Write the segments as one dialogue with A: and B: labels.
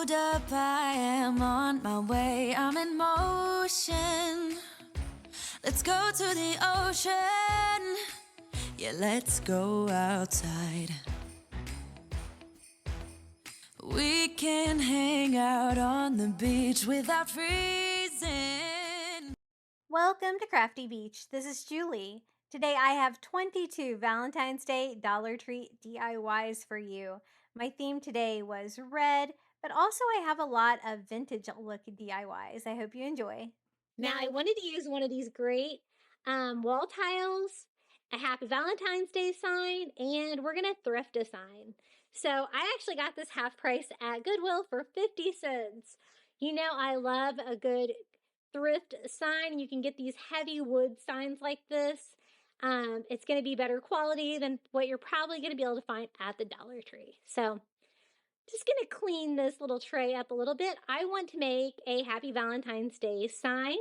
A: Hold up, I am on my way, I'm in motion. Let's go to the ocean. Yeah, let's go outside. We can hang out on the beach without freezing.
B: Welcome to Crafty Beach. This is Julie. Today I have 22 Valentine's Day Dollar Tree DIYs for you. My theme today was red, but also I have a lot of vintage look DIYs. I hope you enjoy. Now I wanted to use one of these great wall tiles, a happy Valentine's Day sign, and we're going to thrift a sign. So I actually got this half price at Goodwill for 50 cents. You know I love a good thrift sign. You can get these heavy wood signs like this. It's going to be better quality than what you're probably going to be able to find at the Dollar Tree. So just going to clean this little tray up a little bit. I want to make a happy Valentine's Day sign,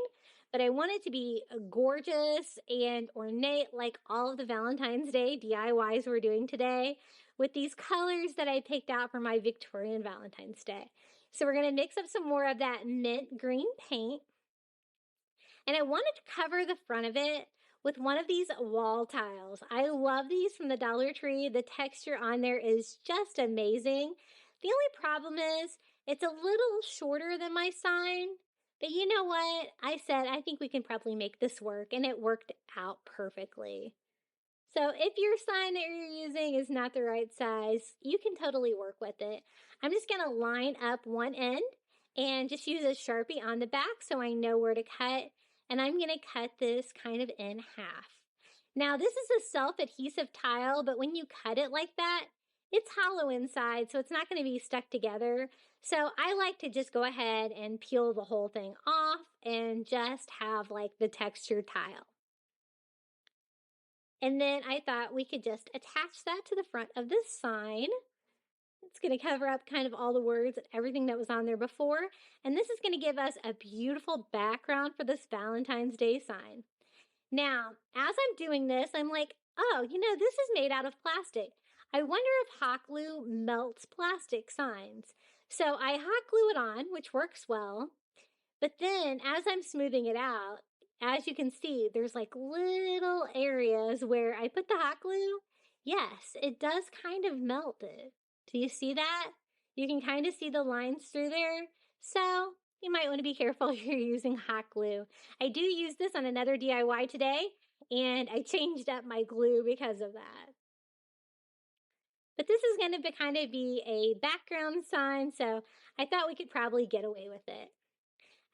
B: but I want it to be gorgeous and ornate like all of the Valentine's Day DIYs we're doing today with these colors that I picked out for my Victorian Valentine's Day. So we're going to mix up some more of that mint green paint. And I wanted to cover the front of it with one of these wall tiles. I love these from the Dollar Tree. The texture on there is just amazing. The only problem is it's a little shorter than my sign, but you know what? I said I think we can probably make this work, and it worked out perfectly. So if your sign that you're using is not the right size, you can totally work with it. I'm just going to line up one end and just use a Sharpie on the back so I know where to cut. And I'm going to cut this kind of in half. Now, this is a self-adhesive tile, but when you cut it like that, it's hollow inside, so it's not going to be stuck together. So I like to just go ahead and peel the whole thing off and just have like the textured tile. And then I thought we could just attach that to the front of this sign. It's going to cover up kind of all the words and everything that was on there before. And this is going to give us a beautiful background for this Valentine's Day sign. Now, as I'm doing this, I'm like, oh, you know, this is made out of plastic. I wonder if hot glue melts plastic signs. So I hot glue it on, which works well. But then as I'm smoothing it out, as you can see, there's like little areas where I put the hot glue. Yes, it does kind of melt it. Do you see that? You can kind of see the lines through there. So you might want to be careful if you're using hot glue. I do use this on another DIY today, and I changed up my glue because of that. But this is going to kind of be a background sign, so I thought we could probably get away with it.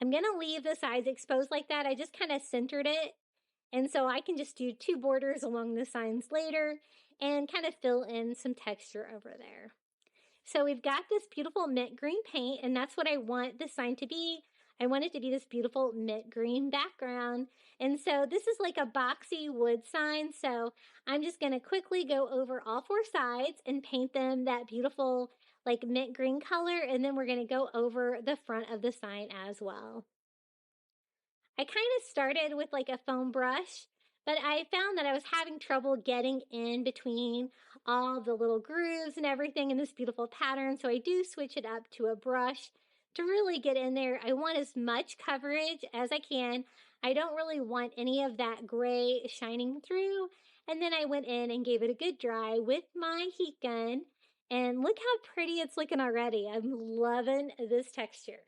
B: I'm going to leave the sides exposed like that. I just kind of centered it, and so I can just do two borders along the signs later and kind of fill in some texture over there. So we've got this beautiful mint green paint, and that's what I want this sign to be. I want it to be this beautiful mint green background. And so this is like a boxy wood sign. So I'm just going to quickly go over all four sides and paint them that beautiful like mint green color. And then we're going to go over the front of the sign as well. I kind of started with like a foam brush, but I found that I was having trouble getting in between all the little grooves and everything in this beautiful pattern. So I do switch it up to a brush to really get in there. I want as much coverage as I can. I don't really want any of that gray shining through. And then I went in and gave it a good dry with my heat gun. And look how pretty it's looking already. I'm loving this texture.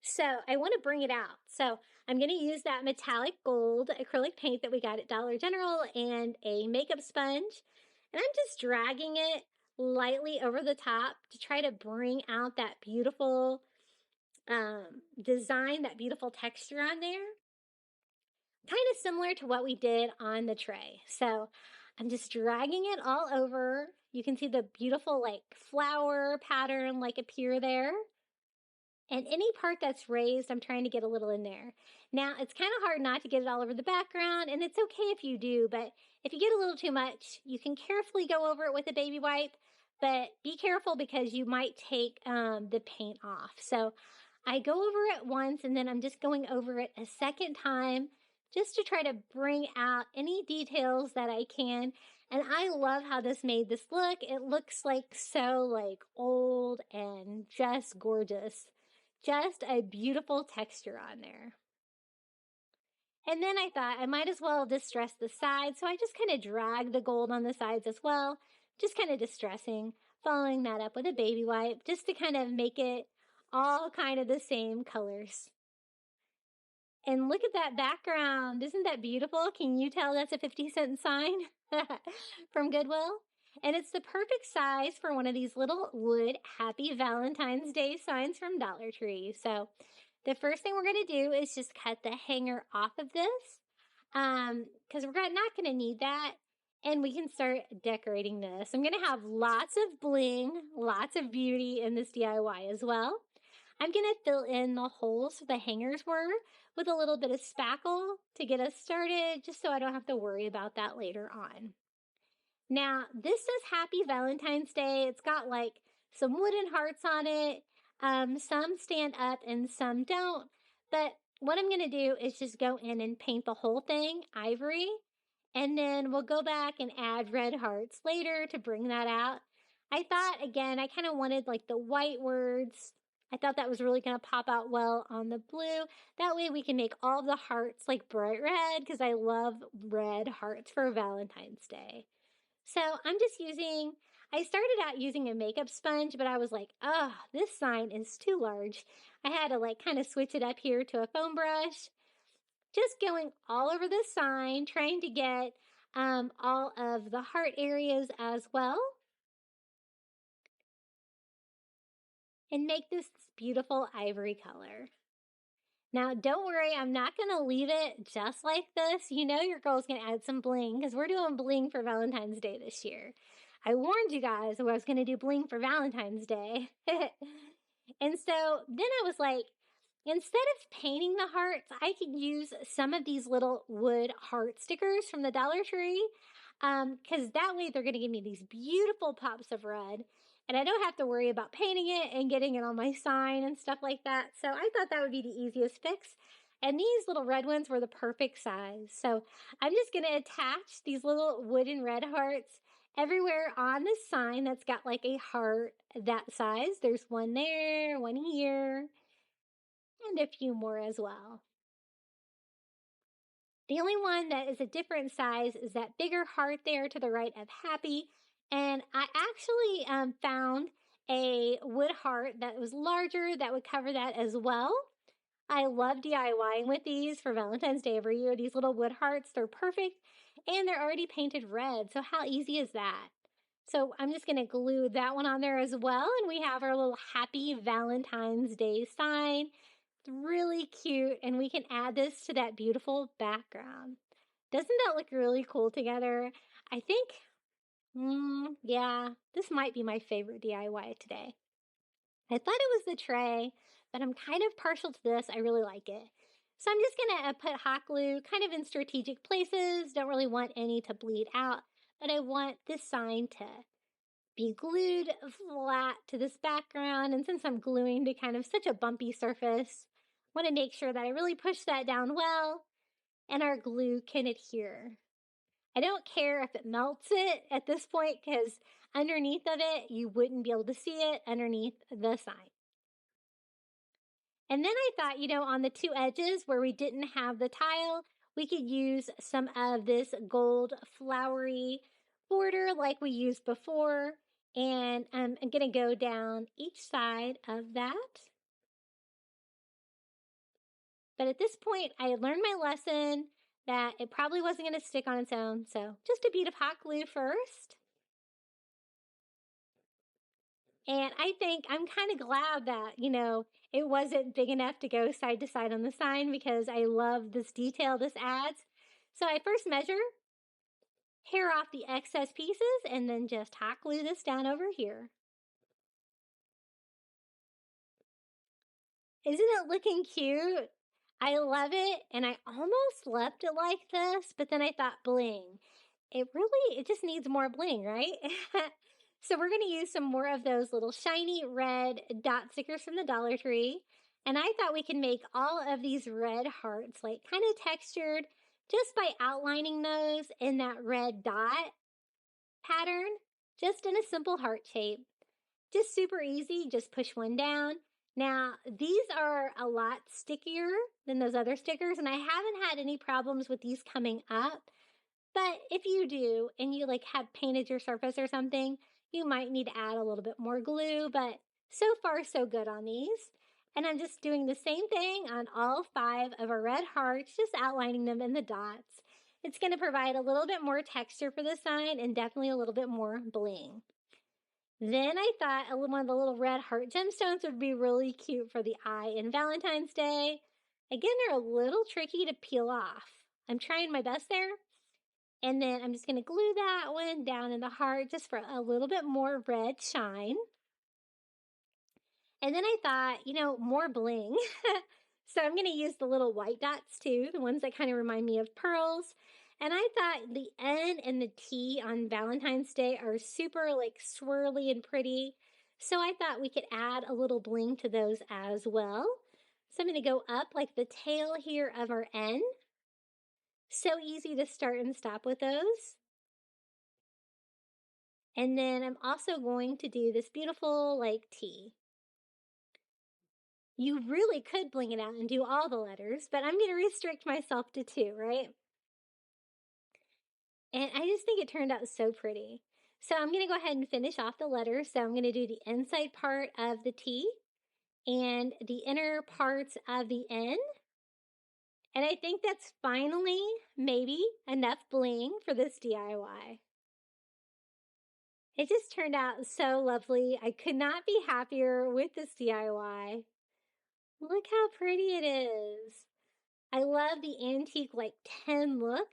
B: So I want to bring it out. So I'm going to use that metallic gold acrylic paint that we got at Dollar General and a makeup sponge. And I'm just dragging it lightly over the top to try to bring out that beautiful design, that beautiful texture on there. Kind of similar to what we did on the tray. So I'm just dragging it all over. You can see the beautiful like flower pattern like appear there. And any part that's raised, I'm trying to get a little in there. Now, it's kind of hard not to get it all over the background, and it's okay if you do, but if you get a little too much, you can carefully go over it with a baby wipe, but be careful because you might take the paint off. So I go over it once, and then I'm just going over it a second time just to try to bring out any details that I can. And I love how this made this look. It looks like so like old and just gorgeous. Just a beautiful texture on there. And then I thought I might as well distress the sides. So I just kind of dragged the gold on the sides as well. Just kind of distressing, following that up with a baby wipe just to kind of make it all kind of the same colors. And look at that background. Isn't that beautiful? Can you tell that's a 50-cent sign from Goodwill? And it's the perfect size for one of these little wood Happy Valentine's Day signs from Dollar Tree. So the first thing we're going to do is just cut the hanger off of this because we're not going to need that. And we can start decorating this. I'm going to have lots of bling, lots of beauty in this DIY as well. I'm going to fill in the holes the hangers were with a little bit of spackle to get us started, just so I don't have to worry about that later on. Now, this says Happy Valentine's Day. It's got like some wooden hearts on it. Some stand up and some don't. But what I'm going to do is just go in and paint the whole thing ivory. And then we'll go back and add red hearts later to bring that out. I thought, again, I kind of wanted like the white words. I thought that was really going to pop out well on the blue. That way we can make all the hearts like bright red because I love red hearts for Valentine's Day. So I'm just I started out using a makeup sponge, but I was like, oh, this sign is too large. I had to like kind of switch it up here to a foam brush. Just going all over the sign, trying to get all of the heart areas as well. And make this beautiful ivory color. Now, don't worry, I'm not going to leave it just like this. You know your girl's going to add some bling because we're doing bling for Valentine's Day this year. I warned you guys I was going to do bling for Valentine's Day. And so then I was like, instead of painting the hearts, I could use some of these little wood heart stickers from the Dollar Tree because that way they're going to give me these beautiful pops of red. And I don't have to worry about painting it and getting it on my sign and stuff like that. So I thought that would be the easiest fix. And these little red ones were the perfect size. So I'm just going to attach these little wooden red hearts everywhere on this sign that's got like a heart that size. There's one there, one here, and a few more as well. The only one that is a different size is that bigger heart there to the right of happy. And I actually found a wood heart that was larger that would cover that as well. I love DIYing with these for Valentine's Day every year. These little wood hearts, they're perfect and they're already painted red. So how easy is that? So I'm just going to glue that one on there as well. And we have our little Happy Valentine's Day sign. It's really cute. And we can add this to that beautiful background. Doesn't that look really cool together? I think yeah, this might be my favorite DIY today. I thought it was the tray, but I'm kind of partial to this. I really like it. So I'm just going to put hot glue kind of in strategic places. Don't really want any to bleed out, but I want this sign to be glued flat to this background. And since I'm gluing to kind of such a bumpy surface, I want to make sure that I really push that down well and our glue can adhere. I don't care if it melts it at this point because underneath of it, you wouldn't be able to see it underneath the sign. And then I thought, you know, on the two edges where we didn't have the tile, we could use some of this gold flowery border like we used before. And I'm going to go down each side of that. But at this point, I had learned my lesson that it probably wasn't going to stick on its own. So just a bead of hot glue first. And I think I'm kind of glad that, you know, it wasn't big enough to go side to side on the sign because I love this detail this adds. So I first measure, hair off the excess pieces, and then just hot glue this down over here. Isn't it looking cute? I love it, and I almost left it like this, but then I thought bling. It just needs more bling, right? So we're going to use some more of those little shiny red dot stickers from the Dollar Tree. And I thought we could make all of these red hearts like kind of textured just by outlining those in that red dot. pattern, just in a simple heart shape. Just super easy, just push one down. Now, these are a lot stickier than those other stickers, and I haven't had any problems with these coming up. But if you do, and you like have painted your surface or something, you might need to add a little bit more glue, but so far so good on these. And I'm just doing the same thing on all 5 of our red hearts, just outlining them in the dots. It's going to provide a little bit more texture for the sign and definitely a little bit more bling. Then I thought one of the little red heart gemstones would be really cute for the eye in Valentine's Day. Again, they're a little tricky to peel off. I'm trying my best there. And then I'm just going to glue that one down in the heart just for a little bit more red shine. And then I thought, more bling. So I'm going to use the little white dots too, the ones that kind of remind me of pearls. And I thought the N and the T on Valentine's Day are super like swirly and pretty. So I thought we could add a little bling to those as well. So I'm going to go up like the tail here of our N. So easy to start and stop with those. And then I'm also going to do this beautiful like T. You really could bling it out and do all the letters, but I'm going to restrict myself to 2, right? And I just think it turned out so pretty. So I'm going to go ahead and finish off the letters. So I'm going to do the inside part of the T and the inner parts of the N. And I think that's finally maybe enough bling for this DIY. It just turned out so lovely. I could not be happier with this DIY. Look how pretty it is. I love the antique like 10 look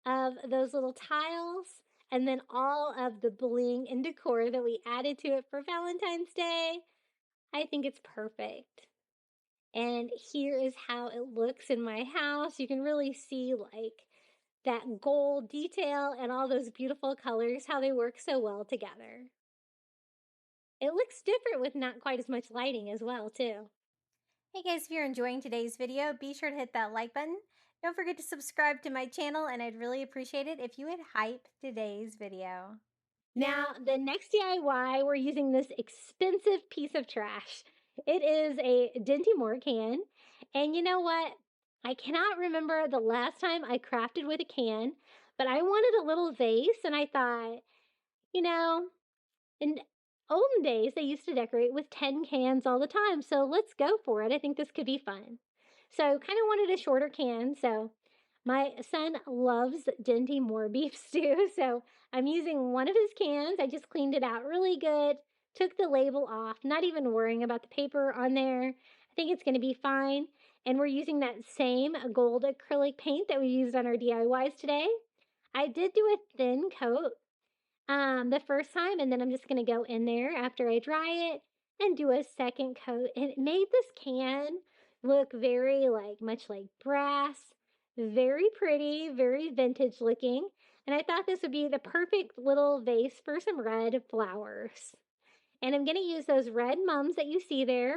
B: of those little tiles and then all of the bling and decor that we added to it for Valentine's Day. I think it's perfect. And here is how it looks in my house. You can really see like that gold detail and all those beautiful colors, how they work so well together. It looks different with not quite as much lighting as well, too.
C: Hey guys, if you're enjoying today's video, be sure to hit that like button. Don't forget to subscribe to my channel, and I'd really appreciate it if you would hype today's video.
B: Now, the next DIY, we're using this expensive piece of trash. It is a Dinty Moore can. And you know what? I cannot remember the last time I crafted with a can, but I wanted a little vase, and I thought, in olden days, they used to decorate with 10 cans all the time. So let's go for it. I think this could be fun. So kind of wanted a shorter can. So my son loves Dinty Moore beef stew. So I'm using one of his cans. I just cleaned it out really good. Took the label off, not even worrying about the paper on there. I think it's going to be fine. And we're using that same gold acrylic paint that we used on our DIYs today. I did do a thin coat the first time, and then I'm just going to go in there after I dry it and do a second coat. And it made this can look very much like brass, very pretty, very vintage looking. And I thought this would be the perfect little vase for some red flowers. And I'm going to use those red mums that you see there.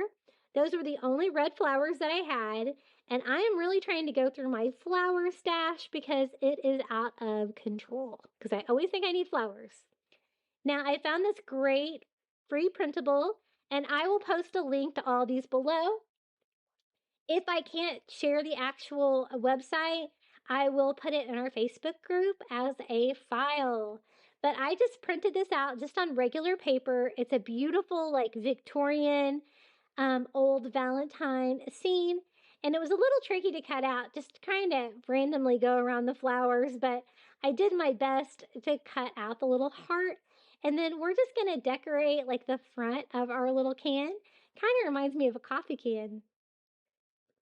B: Those were the only red flowers that I had. And I am really trying to go through my flower stash because it is out of control. Because I always think I need flowers. Now, I found this great free printable, and I will post a link to all these below. If I can't share the actual website, I will put it in our Facebook group as a file. But I just printed this out just on regular paper. It's a beautiful, Victorian old Valentine scene. And it was a little tricky to cut out, just kind of randomly go around the flowers. But I did my best to cut out the little heart. And then we're just going to decorate the front of our little can. Kind of reminds me of a coffee can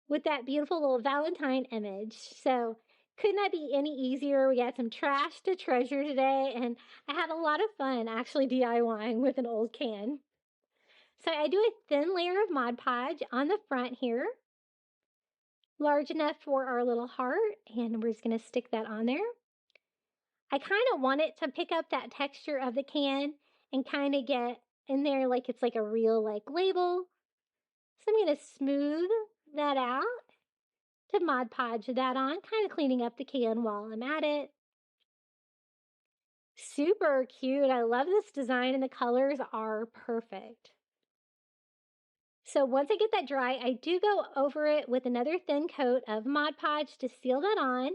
B: with that beautiful little Valentine image. So could not be any easier. We got some trash to treasure today, and I had a lot of fun actually DIYing with an old can. So I do a thin layer of Mod Podge on the front here, large enough for our little heart, and we're just going to stick that on there. I kind of want it to pick up that texture of the can and kind of get in there like it's like a real label. So I'm going to smooth that out to Mod Podge that on, kind of cleaning up the can while I'm at it. Super cute. I love this design and the colors are perfect. So once I get that dry, I do go over it with another thin coat of Mod Podge to seal that on.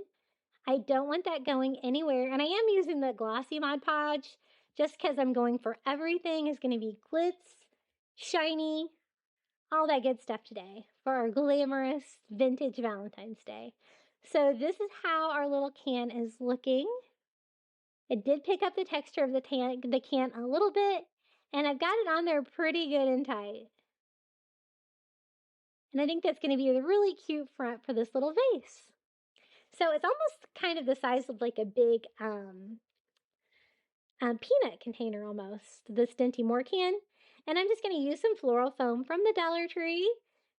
B: I don't want that going anywhere. And I am using the glossy Mod Podge just because I'm going for everything is going to be glitz, shiny, all that good stuff today for our glamorous vintage Valentine's Day. So this is how our little can is looking. It did pick up the texture of the can a little bit, and I've got it on there pretty good and tight. And I think that's going to be a really cute front for this little vase. So it's almost kind of the size of like a big peanut container almost, this Dinty Moore can. And I'm just going to use some floral foam from the Dollar Tree.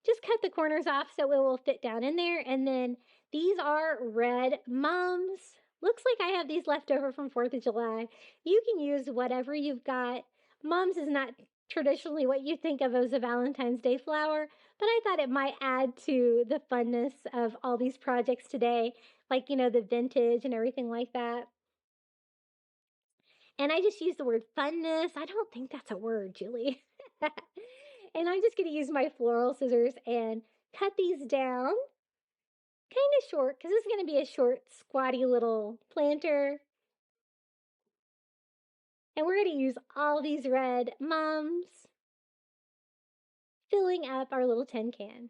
B: Just cut the corners off so it will fit down in there. And then these are red mums. Looks like I have these left over from 4th of July. You can use whatever you've got. Mums is not traditionally what you think of as a Valentine's Day flower, but I thought it might add to the funness of all these projects today, like, you know, the vintage and everything like that. And I just use the word funness. I don't think that's a word, Julie. And I'm just going to use my floral scissors and cut these down kind of short because this is going to be a short, squatty little planter. And we're going to use all these red mums, filling up our little tin can.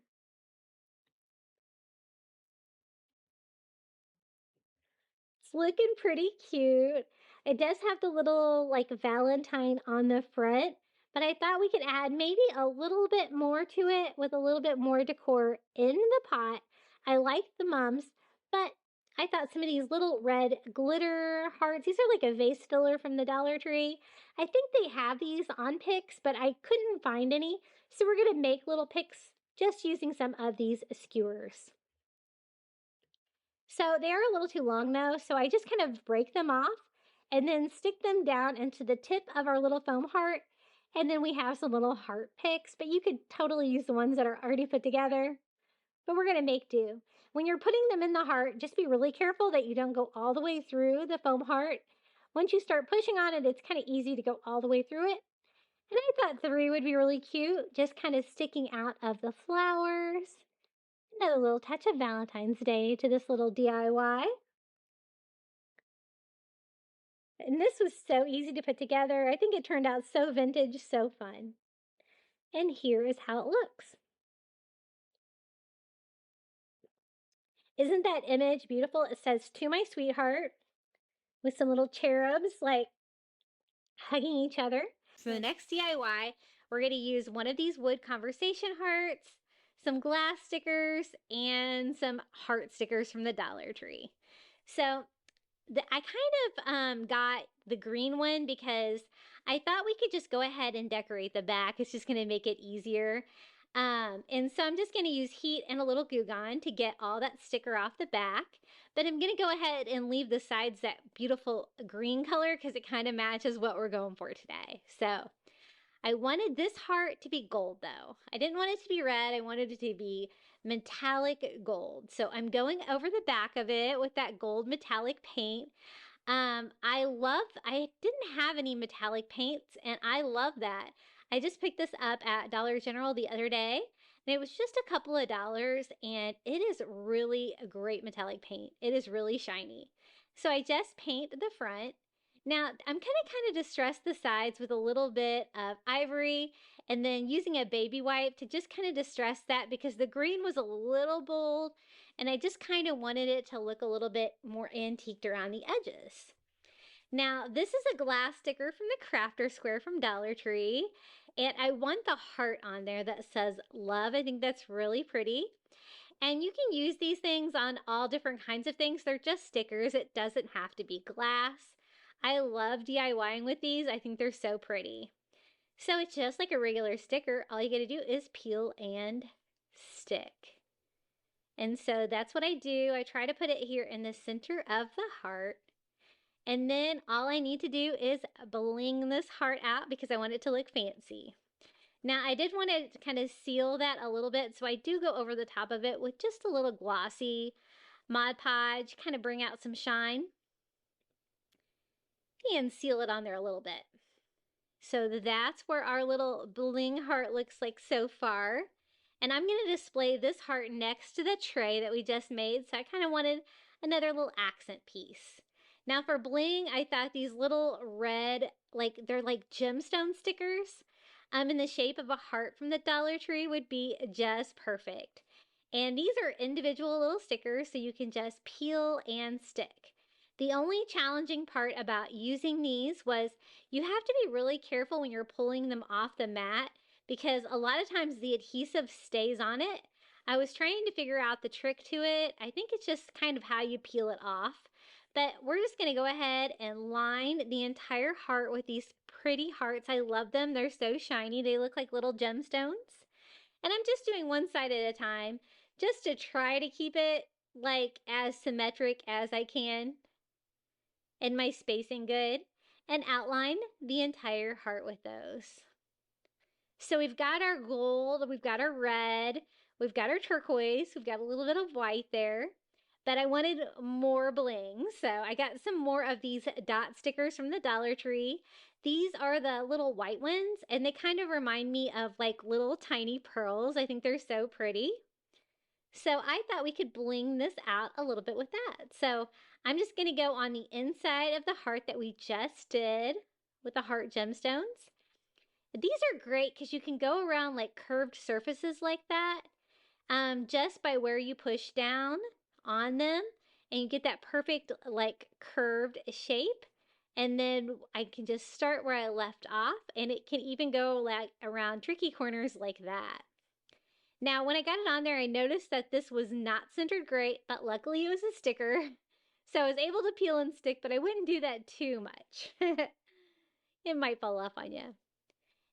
B: It's looking pretty cute. It does have the little like Valentine on the front, but I thought we could add maybe a little bit more to it with a little bit more decor in the pot. I like the mums, but I thought some of these little red glitter hearts, these are like a vase filler from the Dollar Tree. I think they have these on picks, but I couldn't find any. So we're going to make little picks just using some of these skewers. So they're a little too long though, so I just kind of break them off and then stick them down into the tip of our little foam heart. And then we have some little heart picks, but you could totally use the ones that are already put together. But we're gonna make do. When you're putting them in the heart, just be really careful that you don't go all the way through the foam heart. Once you start pushing on it, it's kind of easy to go all the way through it. And I thought 3 would be really cute, just kind of sticking out of the flowers. Another little touch of Valentine's Day to this little DIY. And this was so easy to put together. I think it turned out so vintage, so fun. And here is how it looks. Isn't that image beautiful? It says, "To my sweetheart," with some little cherubs like hugging each other. For the next DIY, we're going to use one of these wood conversation hearts, some glass stickers, and some heart stickers from the Dollar Tree. So I kind of got the green one because I thought we could just go ahead and decorate the back. It's just going to make it easier. And so I'm just going to use heat and a little Goo Gone to get all that sticker off the back. But I'm going to go ahead and leave the sides that beautiful green color because it kind of matches what we're going for today. So I wanted this heart to be gold though. I didn't want it to be red. I wanted it to be metallic gold. So I'm going over the back of it with that gold metallic paint. I didn't have any metallic paints and I love that. I just picked this up at Dollar General the other day and it was just a couple of dollars and it is really a great metallic paint. It is really shiny. So I just paint the front. Now I'm kind of distress the sides with a little bit of ivory and then using a baby wipe to just kind of distress that because the green was a little bold and I just kind of wanted it to look a little bit more antiqued around the edges. Now this is a glass sticker from the Crafter Square from Dollar Tree and I want the heart on there that says love. I think that's really pretty. And you can use these things on all different kinds of things. They're just stickers. It doesn't have to be glass. I love DIYing with these. I think they're so pretty. So it's just like a regular sticker. All you got to do is peel and stick. And so that's what I do. I try to put it here in the center of the heart. And then all I need to do is bling this heart out because I want it to look fancy. Now I did want to kind of seal that a little bit, so I do go over the top of it with just a little glossy Mod Podge, kind of bring out some shine. and seal it on there a little bit. So that's where our little bling heart looks like so far. And I'm going to display this heart next to the tray that we just made. So I kind of wanted another little accent piece. Now for bling, I thought these little red, they're like gemstone stickers in the shape of a heart from the Dollar Tree would be just perfect. And these are individual little stickers, so you can just peel and stick. The only challenging part about using these was you have to be really careful when you're pulling them off the mat because a lot of times the adhesive stays on it. I was trying to figure out the trick to it. I think it's just kind of how you peel it off. But we're just going to go ahead and line the entire heart with these pretty hearts. I love them. They're so shiny. They look like little gemstones. And I'm just doing one side at a time just to try to keep it like as symmetric as I can and my spacing good, and outline the entire heart with those. So we've got our gold, we've got our red, we've got our turquoise, we've got a little bit of white there, but I wanted more bling. So I got some more of these dot stickers from the Dollar Tree. These are the little white ones, and they kind of remind me of like little tiny pearls. I think they're so pretty. So I thought we could bling this out a little bit with that. So I'm just going to go on the inside of the heart that we just did with the heart gemstones. These are great because you can go around like curved surfaces like that just by where you push down on them, and you get that perfect like curved shape. And then I can just start where I left off, and it can even go like around tricky corners like that. Now, when I got it on there, I noticed that this was not centered great, but luckily it was a sticker. So I was able to peel and stick, but I wouldn't do that too much. It might fall off on you.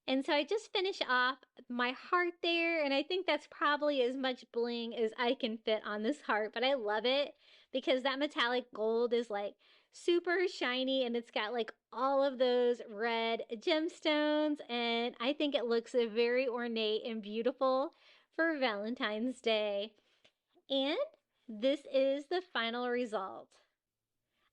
B: And so I just finish off my heart there, and I think that's probably as much bling as I can fit on this heart, but I love it because that metallic gold is like super shiny, and it's got like all of those red gemstones, and I think it looks very ornate and beautiful for Valentine's Day. And this is the final result.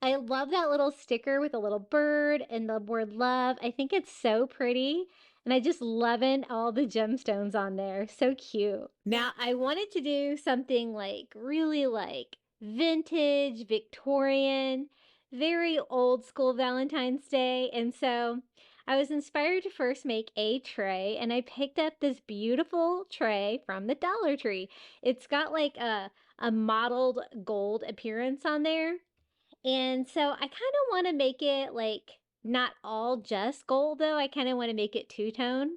B: I love that little sticker with a little bird and the word love. I think it's so pretty. And I just loving all the gemstones on there. So cute. Now, I wanted to do something like really like vintage, Victorian, very old school Valentine's Day. And so I was inspired to first make a tray, and I picked up this beautiful tray from the Dollar Tree. It's got like a mottled gold appearance on there. And so I kind of want to make it like not all just gold though. I kind of want to make it two-tone.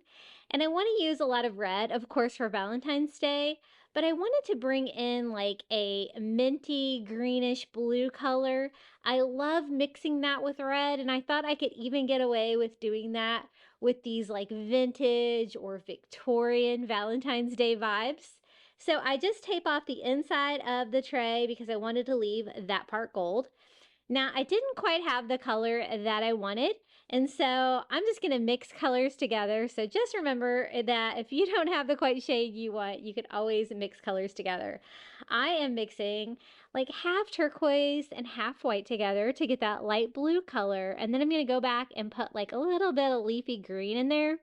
B: And I want to use a lot of red, of course, for Valentine's Day. But I wanted to bring in like a minty greenish blue color. I love mixing that with red, and I thought I could even get away with doing that with these like vintage or Victorian Valentine's Day vibes. So I just tape off the inside of the tray because I wanted to leave that part gold. Now, I didn't quite have the color that I wanted, and so I'm just going to mix colors together. So just remember that if you don't have the quite shade you want, you could always mix colors together. I am mixing like half turquoise and half white together to get that light blue color, and then I'm going to go back and put like a little bit of leafy green in there,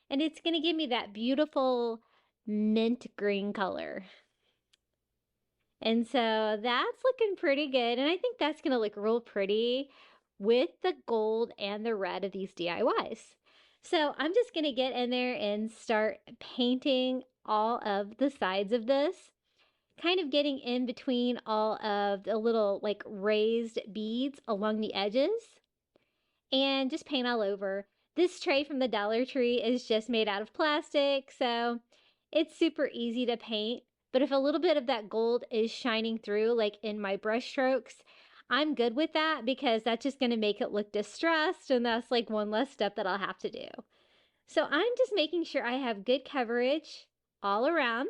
B: and it's going to give me that beautiful mint green color. And so that's looking pretty good. And I think that's going to look real pretty with the gold and the red of these DIYs. So I'm just going to get in there and start painting all of the sides of this, kind of getting in between all of the little like raised beads along the edges, and just paint all over. This tray from the Dollar Tree is just made out of plastic, so it's super easy to paint. But if a little bit of that gold is shining through, like in my brush strokes, I'm good with that because that's just going to make it look distressed, and that's like one less step that I'll have to do. So I'm just making sure I have good coverage all around.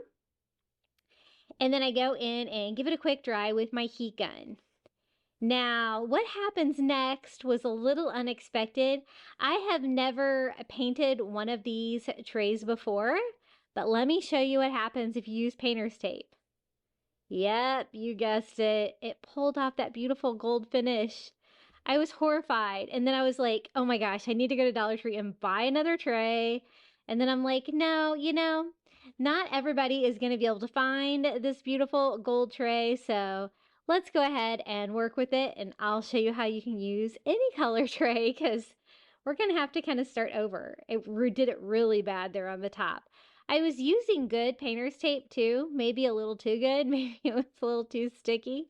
B: And then I go in and give it a quick dry with my heat gun. Now, what happens next was a little unexpected. I have never painted one of these trays before, but let me show you what happens if you use painter's tape. Yep, you guessed it. It pulled off that beautiful gold finish. I was horrified. And then I was like, oh my gosh, I need to go to Dollar Tree and buy another tray. And then I'm like, no, not everybody is going to be able to find this beautiful gold tray. So let's go ahead and work with it. And I'll show you how you can use any color tray because we're going to have to kind of start over. We did it really bad there on the top. I was using good painter's tape too, maybe a little too good, maybe it was a little too sticky.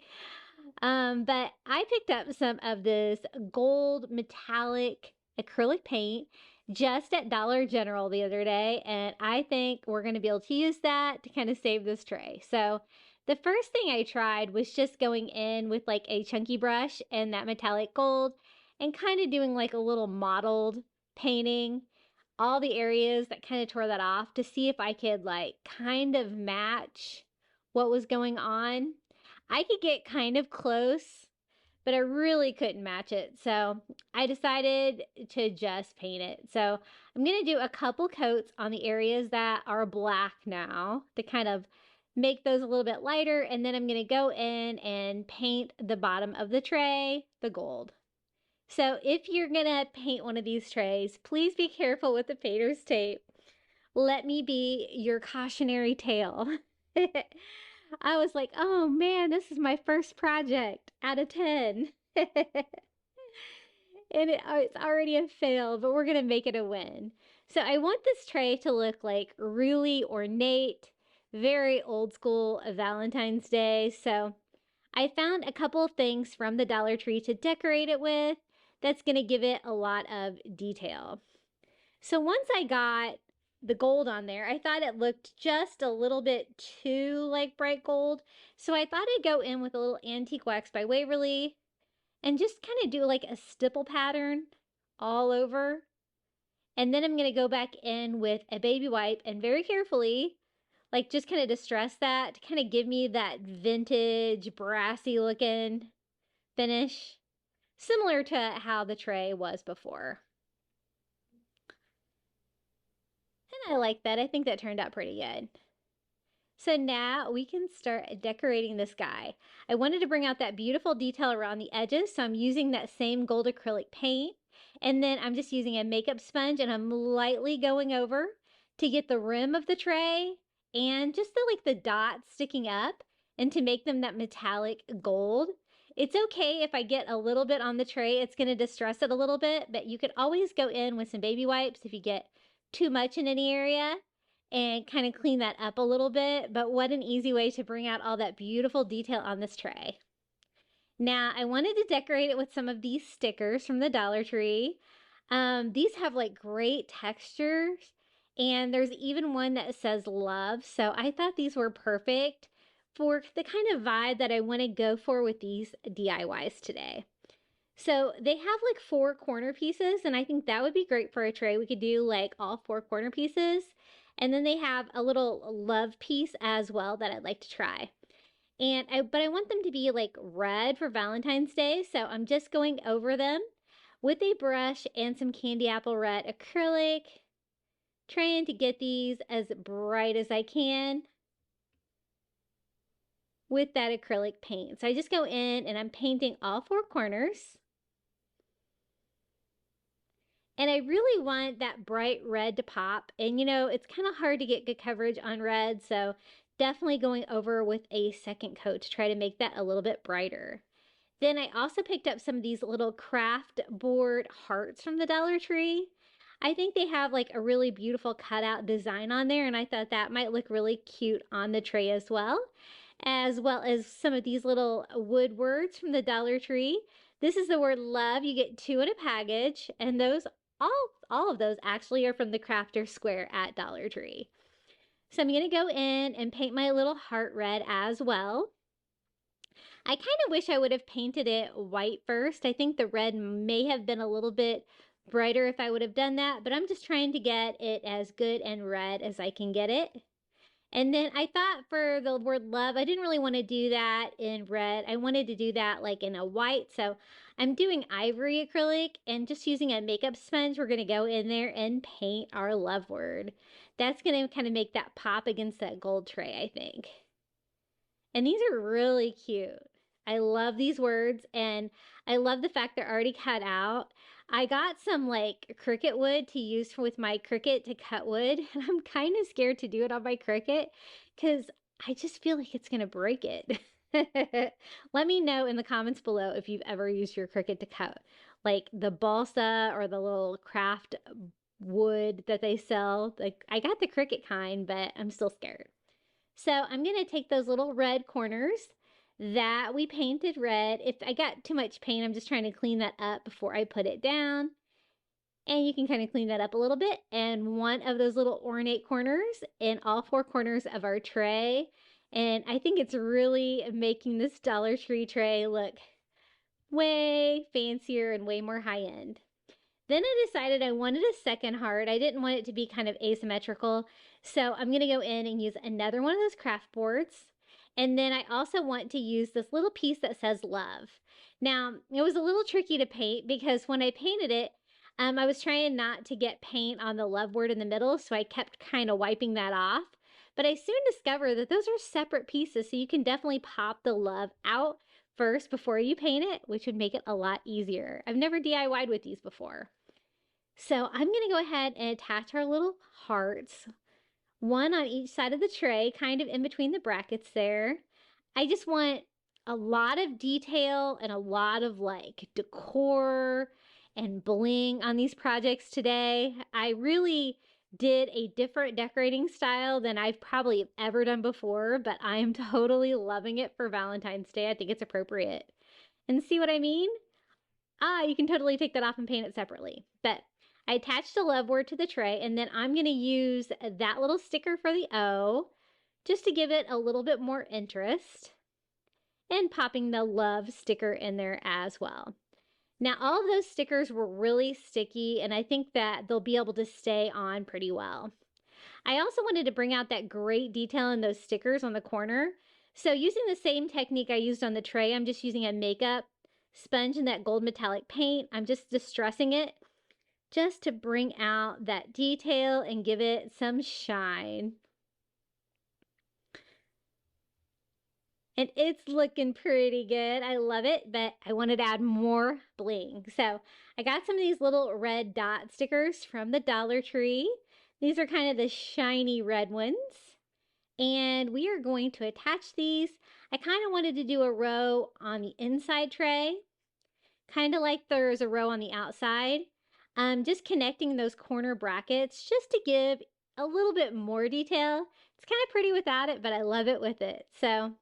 B: But I picked up some of this gold metallic acrylic paint just at Dollar General the other day, and I think we're going to be able to use that to kind of save this tray. So the first thing I tried was just going in with like a chunky brush and that metallic gold and kind of doing like a little mottled painting all the areas that kind of tore that off to see if I could like kind of match what was going on. I could get kind of close, but I really couldn't match it. So I decided to just paint it. So I'm going to do a couple coats on the areas that are black now to kind of make those a little bit lighter. And then I'm going to go in and paint the bottom of the tray, the gold. So if you're going to paint one of these trays, please be careful with the painter's tape. Let me be your cautionary tale. I was like, oh man, this is my first project out of 10. And it's already a fail, but we're going to make it a win. So I want this tray to look like really ornate, very old school Valentine's Day. So I found a couple of things from the Dollar Tree to decorate it with that's going to give it a lot of detail. So once I got the gold on there, I thought it looked just a little bit too like bright gold. So I thought I'd go in with a little Antique Wax by Waverly and just kind of do like a stipple pattern all over. And then I'm going to go back in with a baby wipe and very carefully, like just kind of distress that to kind of give me that vintage brassy looking finish, similar to how the tray was before. And I like that. I think that turned out pretty good. So now we can start decorating this guy. I wanted to bring out that beautiful detail around the edges, so I'm using that same gold acrylic paint. And then I'm just using a makeup sponge and I'm lightly going over to get the rim of the tray and just the dots sticking up and to make them that metallic gold. It's okay if I get a little bit on the tray. It's going to distress it a little bit, but you could always go in with some baby wipes if you get too much in any area and kind of clean that up a little bit. But what an easy way to bring out all that beautiful detail on this tray. Now I wanted to decorate it with some of these stickers from the Dollar Tree. These have like great textures and there's even one that says love. So I thought these were perfect for the kind of vibe that I want to go for with these DIYs today. So they have like 4 corner pieces and I think that would be great for a tray. We could do like all 4 corner pieces. And then they have a little love piece as well that I'd like to try. But I want them to be like red for Valentine's Day. So I'm just going over them with a brush and some candy apple red acrylic, trying to get these as bright as I can with that acrylic paint. So I just go in and I'm painting all 4 corners. And I really want that bright red to pop. And it's kind of hard to get good coverage on red. So definitely going over with a second coat to try to make that a little bit brighter. Then I also picked up some of these little craft board hearts from the Dollar Tree. I think they have like a really beautiful cutout design on there. And I thought that might look really cute on the tray as well as some of these little wood words from the Dollar Tree. This is the word love. You get 2 in a package. And those all of those actually are from the Crafter Square at Dollar Tree. So I'm going to go in and paint my little heart red as well. I kind of wish I would have painted it white first. I think the red may have been a little bit brighter if I would have done that, but I'm just trying to get it as good and red as I can get it. And then I thought for the word love, I didn't really want to do that in red. I wanted to do that like in a white. So I'm doing ivory acrylic and just using a makeup sponge. We're going to go in there and paint our love word. That's going to kind of make that pop against that gold tray, I think. And these are really cute. I love these words, and I love the fact they're already cut out. I got some like Cricut wood to use with my Cricut to cut wood, and I'm kind of scared to do it on my Cricut because I just feel like it's gonna break it. Let me know in the comments below if you've ever used your Cricut to cut, like the balsa or the little craft wood that they sell. Like, I got the Cricut kind, but I'm still scared. So I'm gonna take those little red corners that we painted red. If I got too much paint, I'm just trying to clean that up before I put it down. And you can kind of clean that up a little bit. And one of those little ornate corners in all four corners of our tray. And I think it's really making this Dollar Tree tray look way fancier and way more high-end. Then I decided I wanted a second heart. I didn't want it to be kind of asymmetrical. So I'm going to go in and use another one of those craft boards. And then I also want to use this little piece that says love. Now, it was a little tricky to paint because when I painted it, I was trying not to get paint on the love word in the middle, so I kept kind of wiping that off. But I soon discovered that those are separate pieces, so you can definitely pop the love out first before you paint it, which would make it a lot easier. I've never DIY'd with these before. So I'm going to go ahead and attach our little hearts, one on each side of the tray, kind of in between the brackets there. I just want a lot of detail and a lot of like decor and bling on these projects today. I really did a different decorating style than I've probably ever done before, but I am totally loving it for Valentine's Day. I think it's appropriate. And see what I mean? You can totally take that off and paint it separately. But I attached a love word to the tray, and then I'm going to use that little sticker for the O just to give it a little bit more interest, and popping the love sticker in there as well. Now, all of those stickers were really sticky, and I think that they'll be able to stay on pretty well. I also wanted to bring out that great detail in those stickers on the corner. So using the same technique I used on the tray, I'm just using a makeup sponge and that gold metallic paint. I'm just distressing it just to bring out that detail and give it some shine. And it's looking pretty good. I love it, but I wanted to add more bling. So I got some of these little red dot stickers from the Dollar Tree. These are kind of the shiny red ones. And we are going to attach these. I kind of wanted to do a row on the inside tray, kind of like there's a row on the outside. Just connecting those corner brackets just to give a little bit more detail. It's kind of pretty without it, but I love it with it. So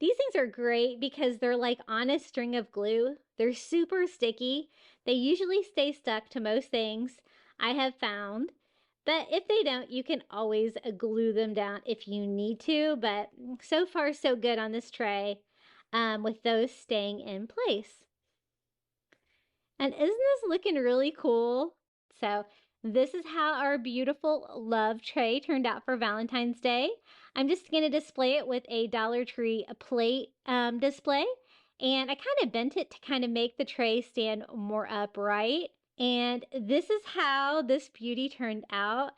B: these things are great because they're like on a string of glue. They're super sticky. They usually stay stuck to most things I have found. But if they don't, you can always glue them down if you need to. But so far, so good on this tray with those staying in place. And isn't this looking really cool? So this is how our beautiful love tray turned out for Valentine's Day. I'm just going to display it with a Dollar Tree plate display. And I kind of bent it to kind of make the tray stand more upright. And this is how this beauty turned out.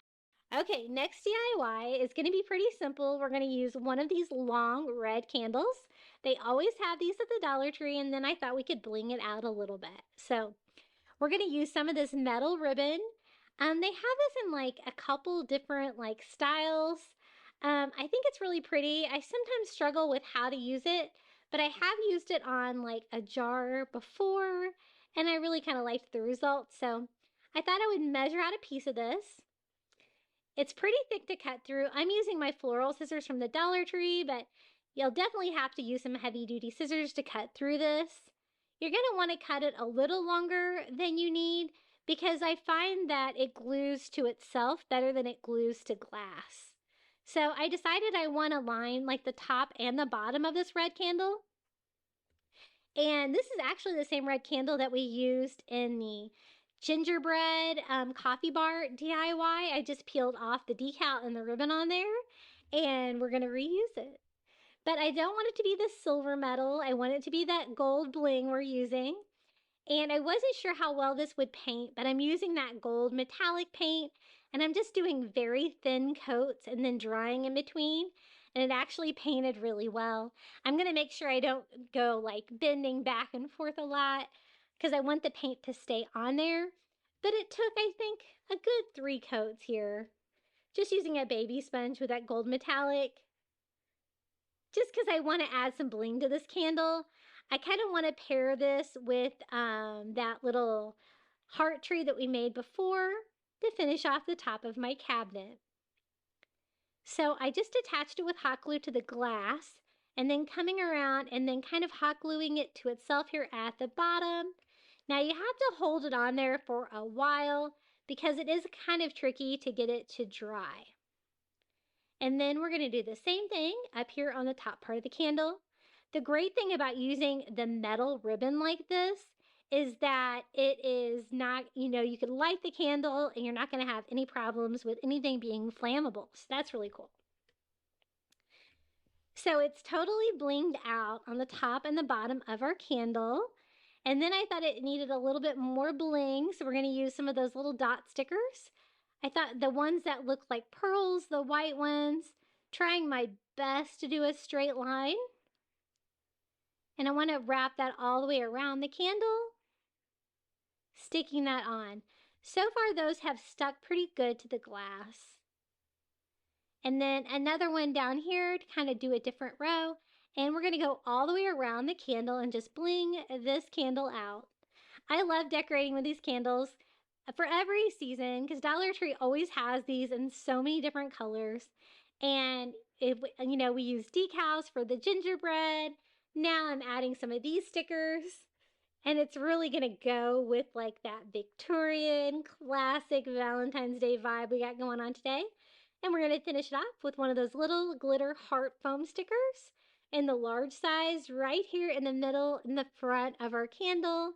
B: Okay, next DIY is going to be pretty simple. We're going to use one of these long red candles. They always have these at the Dollar Tree, and then I thought we could bling it out a little bit. So we're going to use some of this metal ribbon. They have this in like a couple different like styles. I think it's really pretty. I sometimes struggle with how to use it, but I have used it on like a jar before, and I really kind of liked the results. So I thought I would measure out a piece of this. It's pretty thick to cut through. I'm using my floral scissors from the Dollar Tree, but you'll definitely have to use some heavy-duty scissors to cut through this. You're going to want to cut it a little longer than you need because I find that it glues to itself better than it glues to glass. So I decided I want to line like the top and the bottom of this red candle. And this is actually the same red candle that we used in the gingerbread coffee bar DIY. I just peeled off the decal and the ribbon on there, and we're going to reuse it. But I don't want it to be the silver metal. I want it to be that gold bling we're using. And I wasn't sure how well this would paint, but I'm using that gold metallic paint, and I'm just doing very thin coats and then drying in between. and it actually painted really well. I'm going to make sure I don't go like bending back and forth a lot because I want the paint to stay on there. But it took, I think, a good 3 coats here. Just using a baby sponge with that gold metallic. Just because I want to add some bling to this candle. I kind of want to pair this with that little heart tree that we made before to finish off the top of my cabinet. So I just attached it with hot glue to the glass and then coming around and then kind of hot gluing it to itself here at the bottom. Now you have to hold it on there for a while because it is kind of tricky to get it to dry. And then we're going to do the same thing up here on the top part of the candle. The great thing about using the metal ribbon like this is that it is not, you can light the candle and you're not going to have any problems with anything being flammable. So that's really cool. So it's totally blinged out on the top and the bottom of our candle. And then I thought it needed a little bit more bling, so we're going to use some of those little dot stickers. I thought the ones that look like pearls, the white ones, trying my best to do a straight line. And I want to wrap that all the way around the candle, sticking that on. So far, those have stuck pretty good to the glass. And then another one down here to kind of do a different row. And we're going to go all the way around the candle and just bling this candle out. I love decorating with these candles for every season because Dollar Tree always has these in so many different colors. And, we use decals for the gingerbread. Now I'm adding some of these stickers. And it's really going to go with like that Victorian classic Valentine's Day vibe we got going on today. And we're going to finish it off with one of those little glitter heart foam stickers in the large size right here in the middle in the front of our candle.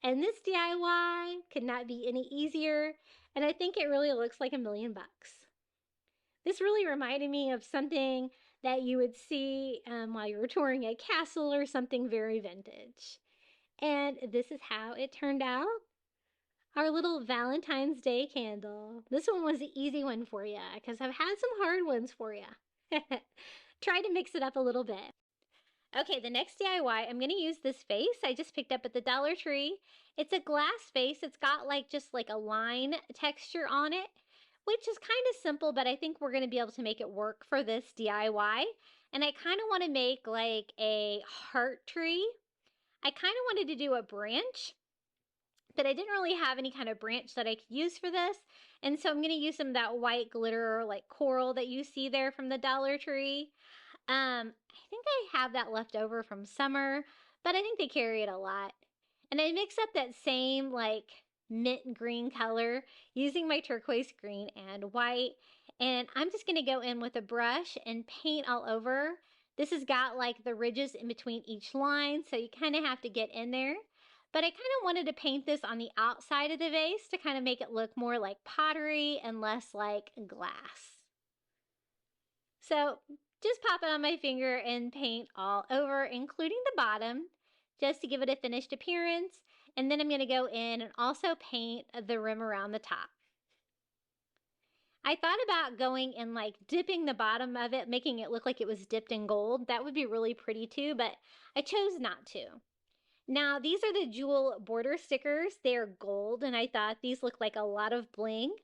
B: And this DIY could not be any easier. And I think it really looks like $1 million. This really reminded me of something that you would see while you were touring a castle or something very vintage. And this is how it turned out. Our little Valentine's Day candle. This one was the easy one for you because I've had some hard ones for you. Try to mix it up a little bit. Okay, the next DIY, I'm going to use this vase I just picked up at the Dollar Tree. It's a glass vase. It's got just a line texture on it, which is kind of simple, but I think we're going to be able to make it work for this DIY. And I kind of want to make like a heart tree. I kind of wanted to do a branch, but I didn't really have any kind of branch that I could use for this. And so I'm going to use some of that white glitter like coral that you see there from the Dollar Tree. I think I have that left over from summer, but I think they carry it a lot. And I mix up that same like mint green color using my turquoise green and white. And I'm just going to go in with a brush and paint all over. This has got like the ridges in between each line, so you kind of have to get in there. But I kind of wanted to paint this on the outside of the vase to kind of make it look more like pottery and less like glass. So just pop it on my finger and paint all over, including the bottom, just to give it a finished appearance. And then I'm going to go in and also paint the rim around the top. I thought about going and like dipping the bottom of it, making it look like it was dipped in gold. That would be really pretty too, but I chose not to. Now, these are the jewel border stickers. They're gold, and I thought these look like a lot of bling.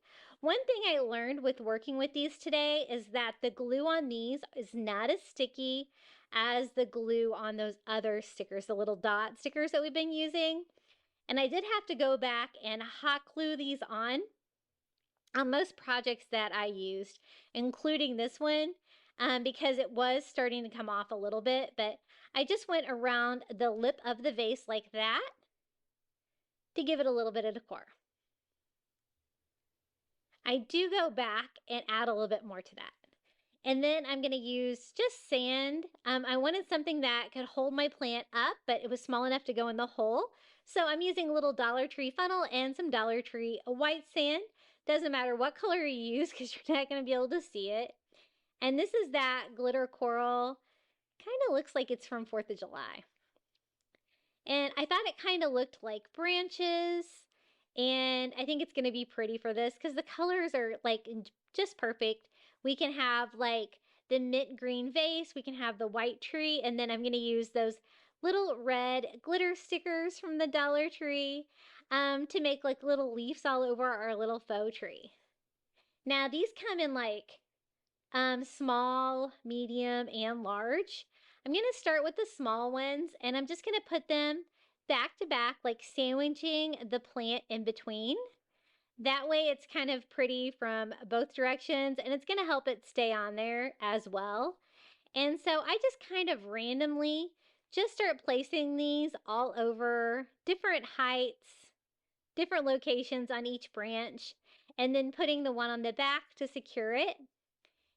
B: One thing I learned with working with these today is that the glue on these is not as sticky as the glue on those other stickers, the little dot stickers that we've been using. And I did have to go back and hot glue these on most projects that I used, including this one, because it was starting to come off a little bit, but I just went around the lip of the vase like that to give it a little bit of decor. I do go back and add a little bit more to that. And then I'm going to use just sand. I wanted something that could hold my plant up, but it was small enough to go in the hole. So I'm using a little Dollar Tree funnel and some Dollar Tree white sand. Doesn't matter what color you use because you're not going to be able to see it. And this is that glitter coral. Kind of looks like it's from 4th of July. And I thought it kind of looked like branches. And I think it's going to be pretty for this because the colors are like just perfect. We can have like the mint green vase. We can have the white tree, and then I'm going to use those little red glitter stickers from the Dollar Tree to make like little leaves all over our little faux tree. Now these come in like small, medium, and large. I'm going to start with the small ones, and I'm just going to put them back to back, like sandwiching the plant in between. That way it's kind of pretty from both directions, and it's going to help it stay on there as well. And so I just kind of randomly just start placing these all over different heights, different locations on each branch, and then putting the one on the back to secure it.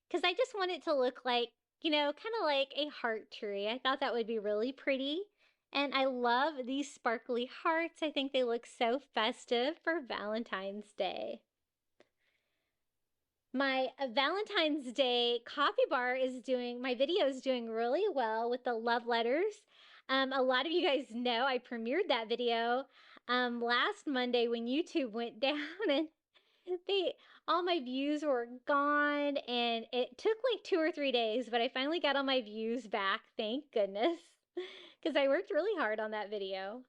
B: Because I just want it to look like, you know, kind of like a heart tree. I thought that would be really pretty. And I love these sparkly hearts. I think they look so festive for Valentine's Day. My Valentine's Day coffee bar is doing, my video is doing really well with the love letters. A lot of you guys know I premiered that video last Monday when YouTube went down, and all my views were gone, and it took like 2 or 3 days, but I finally got all my views back, thank goodness, because I worked really hard on that video.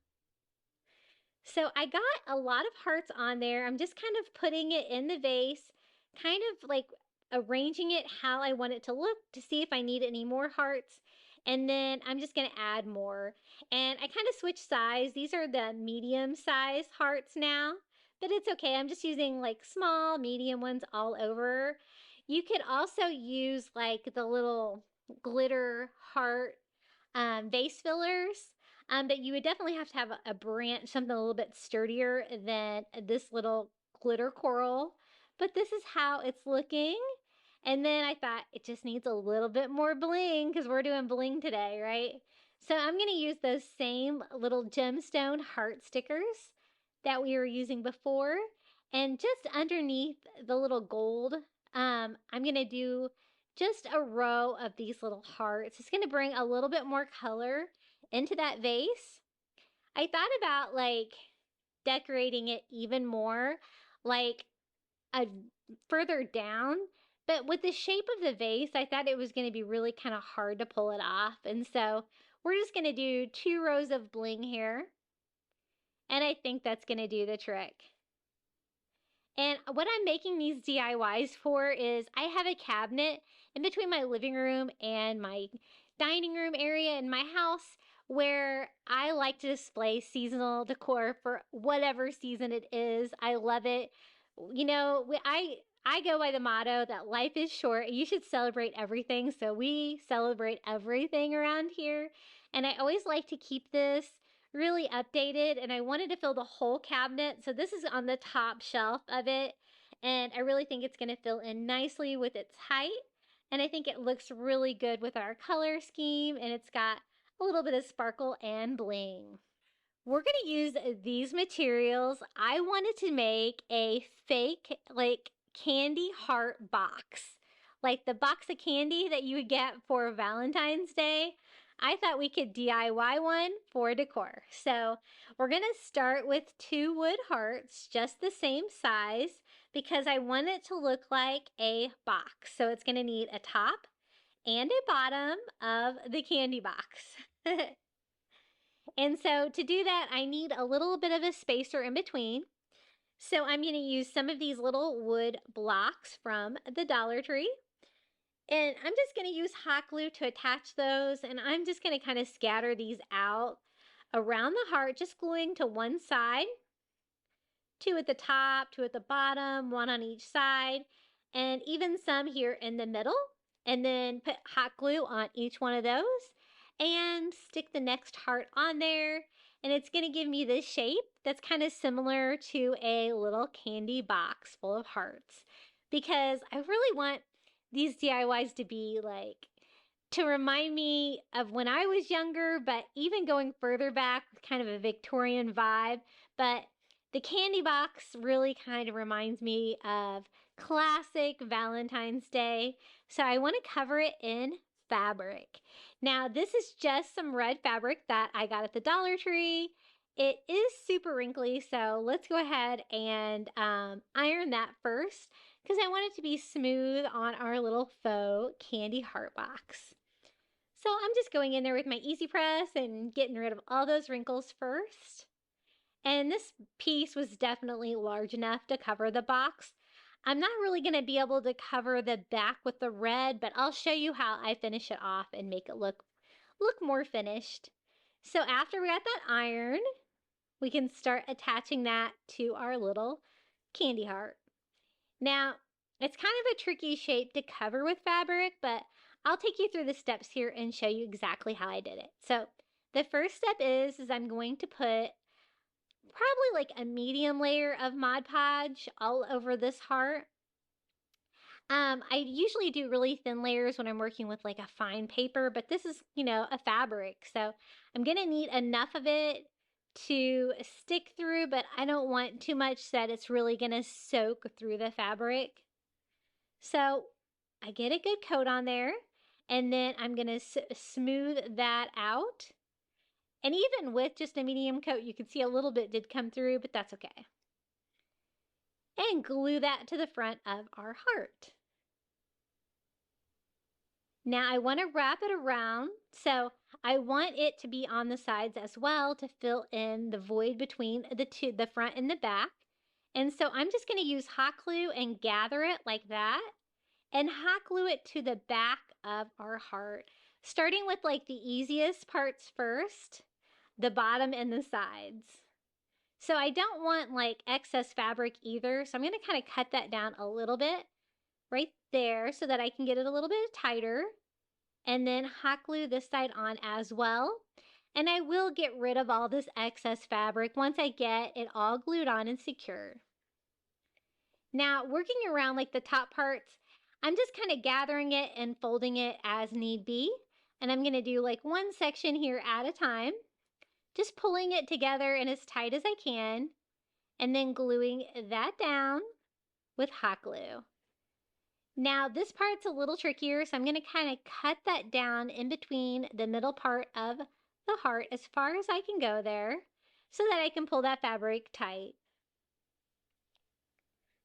B: So I got a lot of hearts on there. I'm just kind of putting it in the vase, kind of like arranging it how I want it to look to see if I need any more hearts. And then I'm just going to add more. And I kind of switch size. These are the medium size hearts now, but it's okay. I'm just using like small, medium ones all over. You could also use like the little glitter heart vase fillers. But you would definitely have to have a branch, something a little bit sturdier than this little glitter coral. But this is how it's looking. And then I thought it just needs a little bit more bling because we're doing bling today, right? So I'm going to use those same little gemstone heart stickers that we were using before. And just underneath the little gold, I'm going to do just a row of these little hearts. It's going to bring a little bit more color into that vase. I thought about like decorating it even more, like further down, but with the shape of the vase, I thought it was going to be really kind of hard to pull it off. And so we're just going to do 2 rows of bling here. And I think that's going to do the trick. And what I'm making these DIYs for is I have a cabinet in between my living room and my dining room area in my house where I like to display seasonal decor for whatever season it is. I love it. You know, I go by the motto that life is short. You should celebrate everything. So we celebrate everything around here. And I always like to keep this really updated, and I wanted to fill the whole cabinet. So this is on the top shelf of it. And I really think it's going to fill in nicely with its height. And I think it looks really good with our color scheme, and it's got a little bit of sparkle and bling. We're going to use these materials. I wanted to make a fake like candy heart box, like the box of candy that you would get for Valentine's Day. I thought we could DIY one for decor. So we're going to start with 2 wood hearts, just the same size, because I want it to look like a box. So it's going to need a top and a bottom of the candy box. And so to do that, I need a little bit of a spacer in between. So I'm going to use some of these little wood blocks from the Dollar Tree. And I'm just going to use hot glue to attach those. And I'm just going to kind of scatter these out around the heart, just gluing to one side, 2 at the top, 2 at the bottom, 1 on each side, and even some here in the middle. And then put hot glue on each one of those and stick the next heart on there. And it's going to give me this shape that's kind of similar to a little candy box full of hearts, because I really want these DIYs to be like, to remind me of when I was younger, but even going further back with kind of a Victorian vibe. But the candy box really kind of reminds me of classic Valentine's Day. So I want to cover it in fabric. Now this is just some red fabric that I got at the Dollar Tree. It is super wrinkly, so let's go ahead and iron that first, because I want it to be smooth on our little faux candy heart box. So I'm just going in there with my Easy Press and getting rid of all those wrinkles first. And this piece was definitely large enough to cover the box. I'm not really going to be able to cover the back with the red, but I'll show you how I finish it off and make it look more finished. So after we got that iron, we can start attaching that to our little candy heart. Now, it's kind of a tricky shape to cover with fabric, but I'll take you through the steps here and show you exactly how I did it. So the first step is I'm going to put probably like a medium layer of Mod Podge all over this heart. I usually do really thin layers when I'm working with like a fine paper, but this is, you know, a fabric. So I'm going to need enough of it to stick through, but I don't want too much that it's really going to soak through the fabric. So I get a good coat on there, and then I'm going to smooth that out. And even with just a medium coat, you can see a little bit did come through, but that's okay. And glue that to the front of our heart. Now I want to wrap it around, so I want it to be on the sides as well to fill in the void between the front and the back. And so I'm just going to use hot glue and gather it like that and hot glue it to the back of our heart, starting with like the easiest parts first, the bottom and the sides. So I don't want like excess fabric either, so I'm going to kind of cut that down a little bit right there so that I can get it a little bit tighter, and then hot glue this side on as well. And I will get rid of all this excess fabric once I get it all glued on and secure. Now, working around like the top parts, I'm just kind of gathering it and folding it as need be. And I'm going to do like one section here at a time, just pulling it together and as tight as I can, and then gluing that down with hot glue. Now this part's a little trickier, so I'm going to kind of cut that down in between the middle part of the heart as far as I can go there so that I can pull that fabric tight.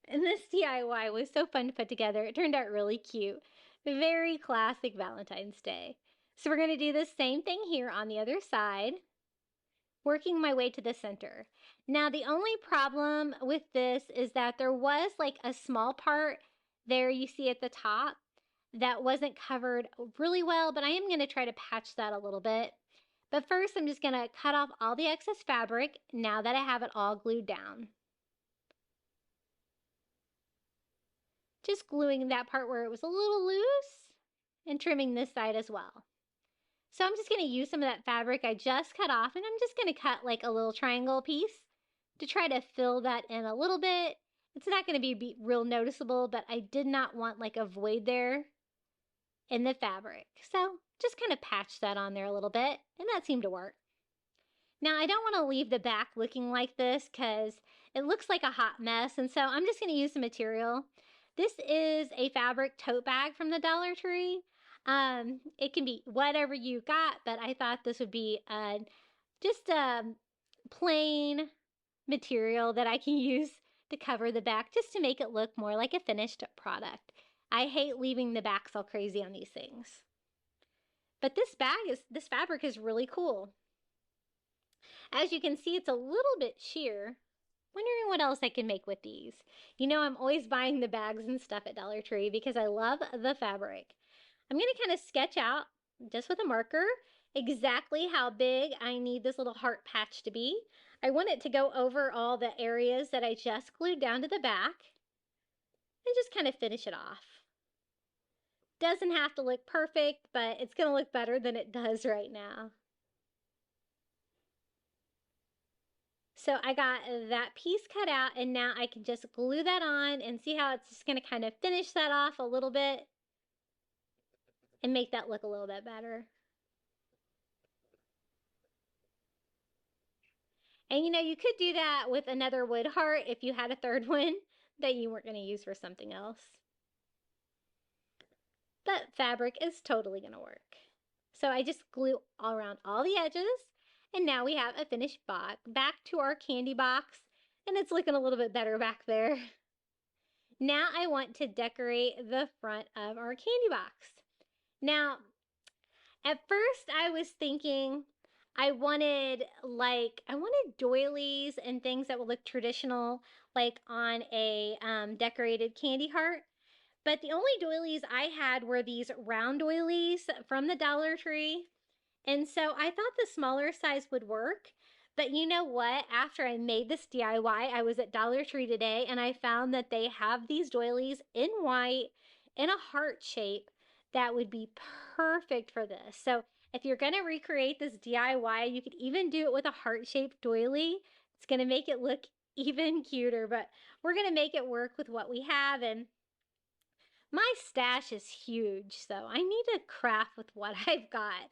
B: And this DIY was so fun to put together. It turned out really cute. Very classic Valentine's Day. So we're going to do the same thing here on the other side, working my way to the center. Now the only problem with this is that there was like a small part there you see at the top that wasn't covered really well, but I am going to try to patch that a little bit. But first I'm just going to cut off all the excess fabric now that I have it all glued down. Just gluing that part where it was a little loose and trimming this side as well. So I'm just going to use some of that fabric I just cut off, and I'm just going to cut like a little triangle piece to try to fill that in a little bit. It's not going to be real noticeable, but I did not want like a void there in the fabric. So just kind of patch that on there a little bit, and that seemed to work. Now I don't want to leave the back looking like this because it looks like a hot mess, and so I'm just going to use some material. This is a fabric tote bag from the Dollar Tree. It can be whatever you got, but I thought this would be just a plain material that I can use to cover the back just to make it look more like a finished product. I hate leaving the backs all crazy on these things. But this fabric is really cool. As you can see, it's a little bit sheer. Wondering what else I can make with these. You know, I'm always buying the bags and stuff at Dollar Tree because I love the fabric. I'm going to kind of sketch out, just with a marker, exactly how big I need this little heart patch to be. I want it to go over all the areas that I just glued down to the back and just kind of finish it off. Doesn't have to look perfect, but it's going to look better than it does right now. So I got that piece cut out, and now I can just glue that on and see how it's just going to kind of finish that off a little bit and make that look a little bit better. And you know, you could do that with another wood heart if you had a third one that you weren't going to use for something else. But fabric is totally going to work. So I just glue all around all the edges, and now we have a finished box back to our candy box, and it's looking a little bit better back there. Now I want to decorate the front of our candy box. Now, at first I was thinking I wanted doilies and things that would look traditional, like on a decorated candy heart. But the only doilies I had were these round doilies from the Dollar Tree. And so I thought the smaller size would work. But you know what? After I made this DIY, I was at Dollar Tree today and I found that they have these doilies in white in a heart shape that would be perfect for this. So if you're going to recreate this DIY, you could even do it with a heart-shaped doily. It's going to make it look even cuter, but we're going to make it work with what we have. And my stash is huge, so I need to craft with what I've got.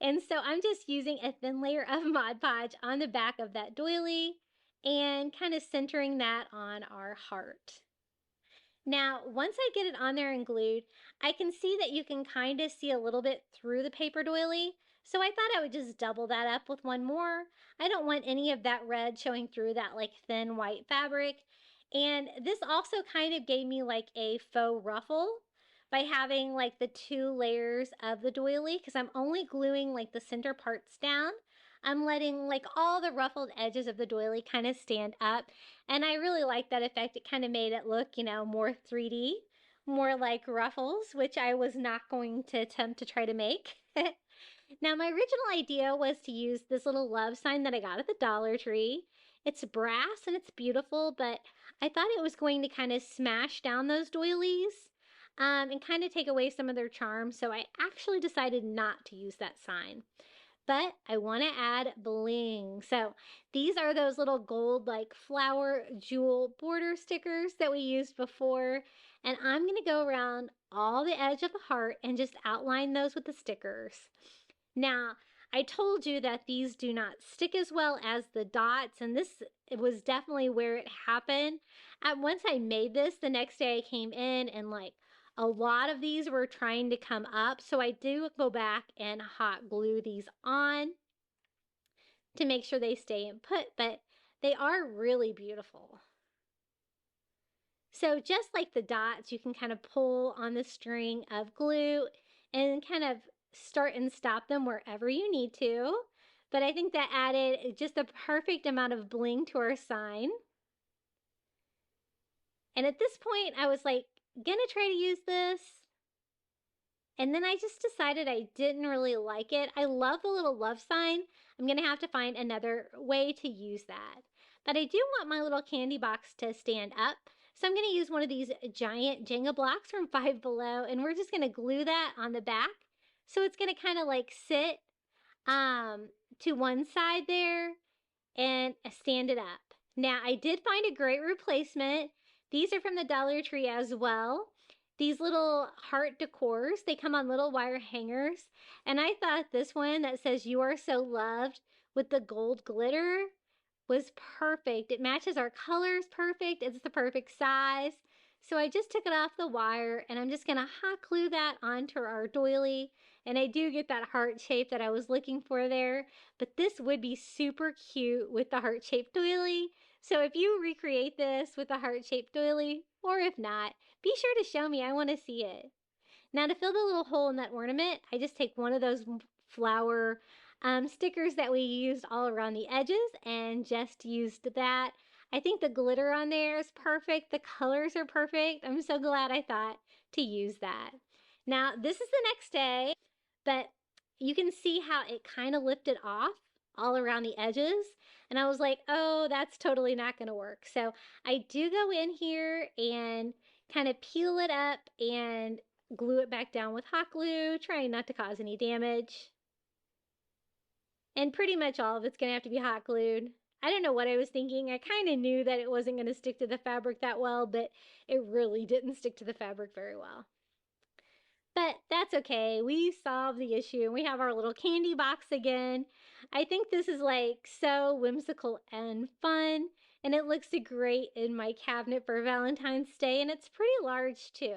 B: And so I'm just using a thin layer of Mod Podge on the back of that doily and kind of centering that on our heart. Now, once I get it on there and glued, I can see that you can kind of see a little bit through the paper doily. So I thought I would just double that up with one more. I don't want any of that red showing through that like thin white fabric. And this also kind of gave me like a faux ruffle by having like the 2 layers of the doily, because I'm only gluing like the center parts down. I'm letting like all the ruffled edges of the doily kind of stand up. And I really like that effect. It kind of made it look, you know, more 3D, more like ruffles, which I was not going to attempt to try to make. Now, my original idea was to use this little love sign that I got at the Dollar Tree. It's brass and it's beautiful, but I thought it was going to kind of smash down those doilies and kind of take away some of their charm. So I actually decided not to use that sign. But I want to add bling. So these are those little gold like flower jewel border stickers that we used before. And I'm going to go around all the edge of the heart and just outline those with the stickers. Now, I told you that these do not stick as well as the dots, and this was definitely where it happened. Once I made this, the next day I came in and like a lot of these were trying to come up, so I do go back and hot glue these on to make sure they stay in put, but they are really beautiful. So just like the dots, you can kind of pull on the string of glue and kind of start and stop them wherever you need to. But I think that added just the perfect amount of bling to our sign. And at this point, I was like, gonna try to use this. And then I just decided I didn't really like it. I love the little love sign. I'm gonna have to find another way to use that. But I do want my little candy box to stand up. So I'm gonna use one of these giant Jenga blocks from Five Below, and we're just gonna glue that on the back. So it's gonna kind of like sit to one side there and stand it up. Now I did find a great replacement. These are from the Dollar Tree as well. These little heart decors, they come on little wire hangers. And I thought this one that says "You Are So Loved" with the gold glitter was perfect. It matches our colors perfect. It's the perfect size. So I just took it off the wire and I'm just gonna hot glue that onto our doily. And I do get that heart shape that I was looking for there. But this would be super cute with the heart-shaped doily. So if you recreate this with a heart-shaped doily, or if not, be sure to show me. I want to see it. Now to fill the little hole in that ornament, I just take one of those flower stickers that we used all around the edges and just used that. I think the glitter on there is perfect. The colors are perfect. I'm so glad I thought to use that. Now this is the next day, but you can see how it kind of lifted off all around the edges. And I was like, oh, that's totally not going to work. So I do go in here and kind of peel it up and glue it back down with hot glue, trying not to cause any damage. And pretty much all of it's going to have to be hot glued. I don't know what I was thinking. I kind of knew that it wasn't going to stick to the fabric that well, but it really didn't stick to the fabric very well. But that's okay. We solved the issue. We have our little candy box again. I think this is like so whimsical and fun. And it looks great in my cabinet for Valentine's Day. And it's pretty large too.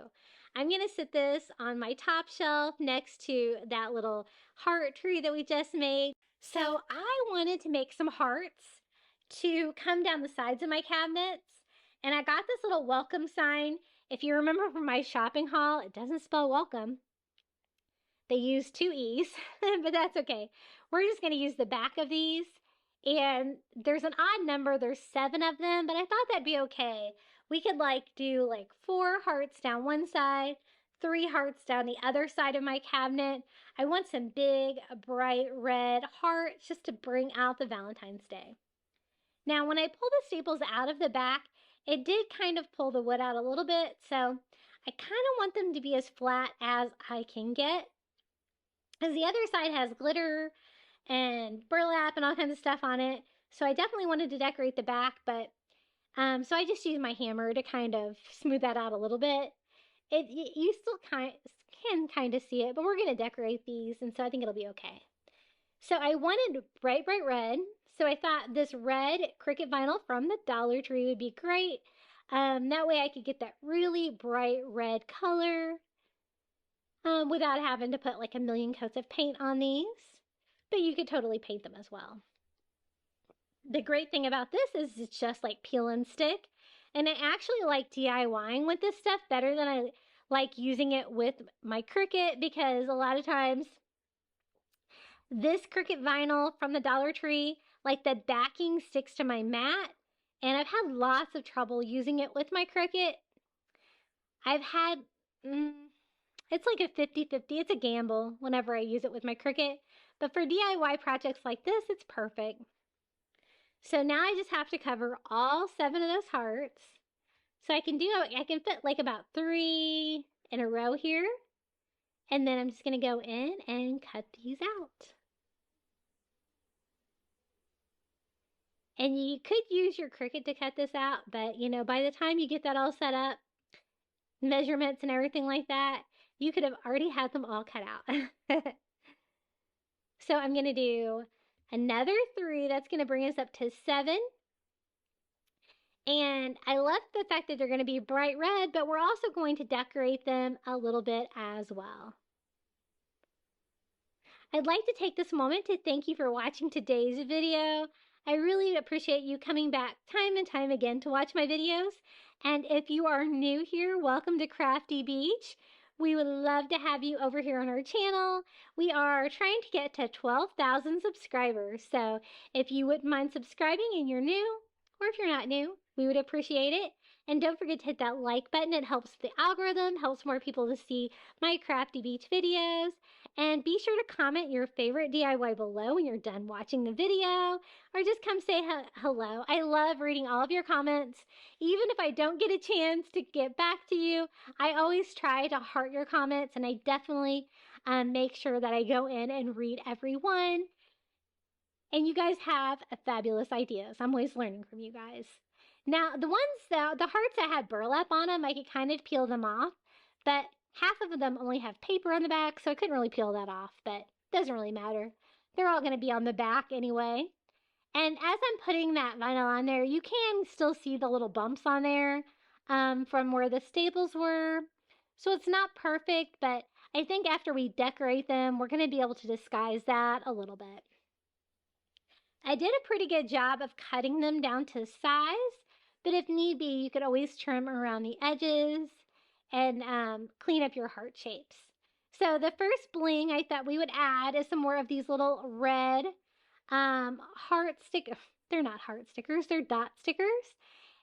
B: I'm going to sit this on my top shelf next to that little heart tree that we just made. So I wanted to make some hearts to come down the sides of my cabinets. And I got this little welcome sign. If you remember from my shopping haul, it doesn't spell welcome. They use 2 E's, but that's okay. We're just going to use the back of these. And there's an odd number. There's 7 of them, but I thought that'd be okay. We could do 4 hearts down one side, 3 hearts down the other side of my cabinet. I want some big, bright red hearts just to bring out the Valentine's Day. Now, when I pull the staples out of the back, it did kind of pull the wood out a little bit, so I kind of want them to be as flat as I can get. Because the other side has glitter and burlap and all kinds of stuff on it, so I definitely wanted to decorate the back, but so I just used my hammer to kind of smooth that out a little bit. You still can kind of see it, but we're going to decorate these, and so I think it'll be okay. So I wanted bright, bright red. So I thought this red Cricut vinyl from the Dollar Tree would be great. That way I could get that really bright red color without having to put a million coats of paint on these. But you could totally paint them as well. The great thing about this is it's just like peel and stick. And I actually like DIYing with this stuff better than I like using it with my Cricut, because a lot of times this Cricut vinyl from the Dollar Tree, the backing sticks to my mat, and I've had lots of trouble using it with my Cricut. I've had, it's like a 50-50. It's a gamble whenever I use it with my Cricut, but for DIY projects like this, it's perfect. So now I just have to cover all 7 of those hearts. So I can fit about 3 in a row here, and then I'm just going to go in and cut these out. And you could use your Cricut to cut this out, but by the time you get that all set up, measurements and everything like that, you could have already had them all cut out. So I'm going to do another 3. That's going to bring us up to 7. And I love the fact that they're going to be bright red, but we're also going to decorate them a little bit as well. I'd like to take this moment to thank you for watching today's video. I really appreciate you coming back time and time again to watch my videos. And if you are new here, welcome to Crafty Beach. We would love to have you over here on our channel. We are trying to get to 12,000 subscribers. So if you wouldn't mind subscribing and you're new, or if you're not new, we would appreciate it. And don't forget to hit that like button. It helps the algorithm, helps more people to see my Crafty Beach videos. And be sure to comment your favorite DIY below when you're done watching the video, or just come say hello. I love reading all of your comments. Even if I don't get a chance to get back to you, I always try to heart your comments, and I definitely make sure that I go in and read every one. And you guys have fabulous ideas. I'm always learning from you guys. Now, the hearts that had burlap on them, I could kind of peel them off, but half of them only have paper on the back, so I couldn't really peel that off, but it doesn't really matter. They're all going to be on the back anyway. And as I'm putting that vinyl on there, you can still see the little bumps on there from where the staples were. So it's not perfect, but I think after we decorate them, we're going to be able to disguise that a little bit. I did a pretty good job of cutting them down to size, but if need be, you could always trim around the edges and clean up your heart shapes. So the first bling I thought we would add is some more of these little red heart stickers. They're not heart stickers, they're dot stickers.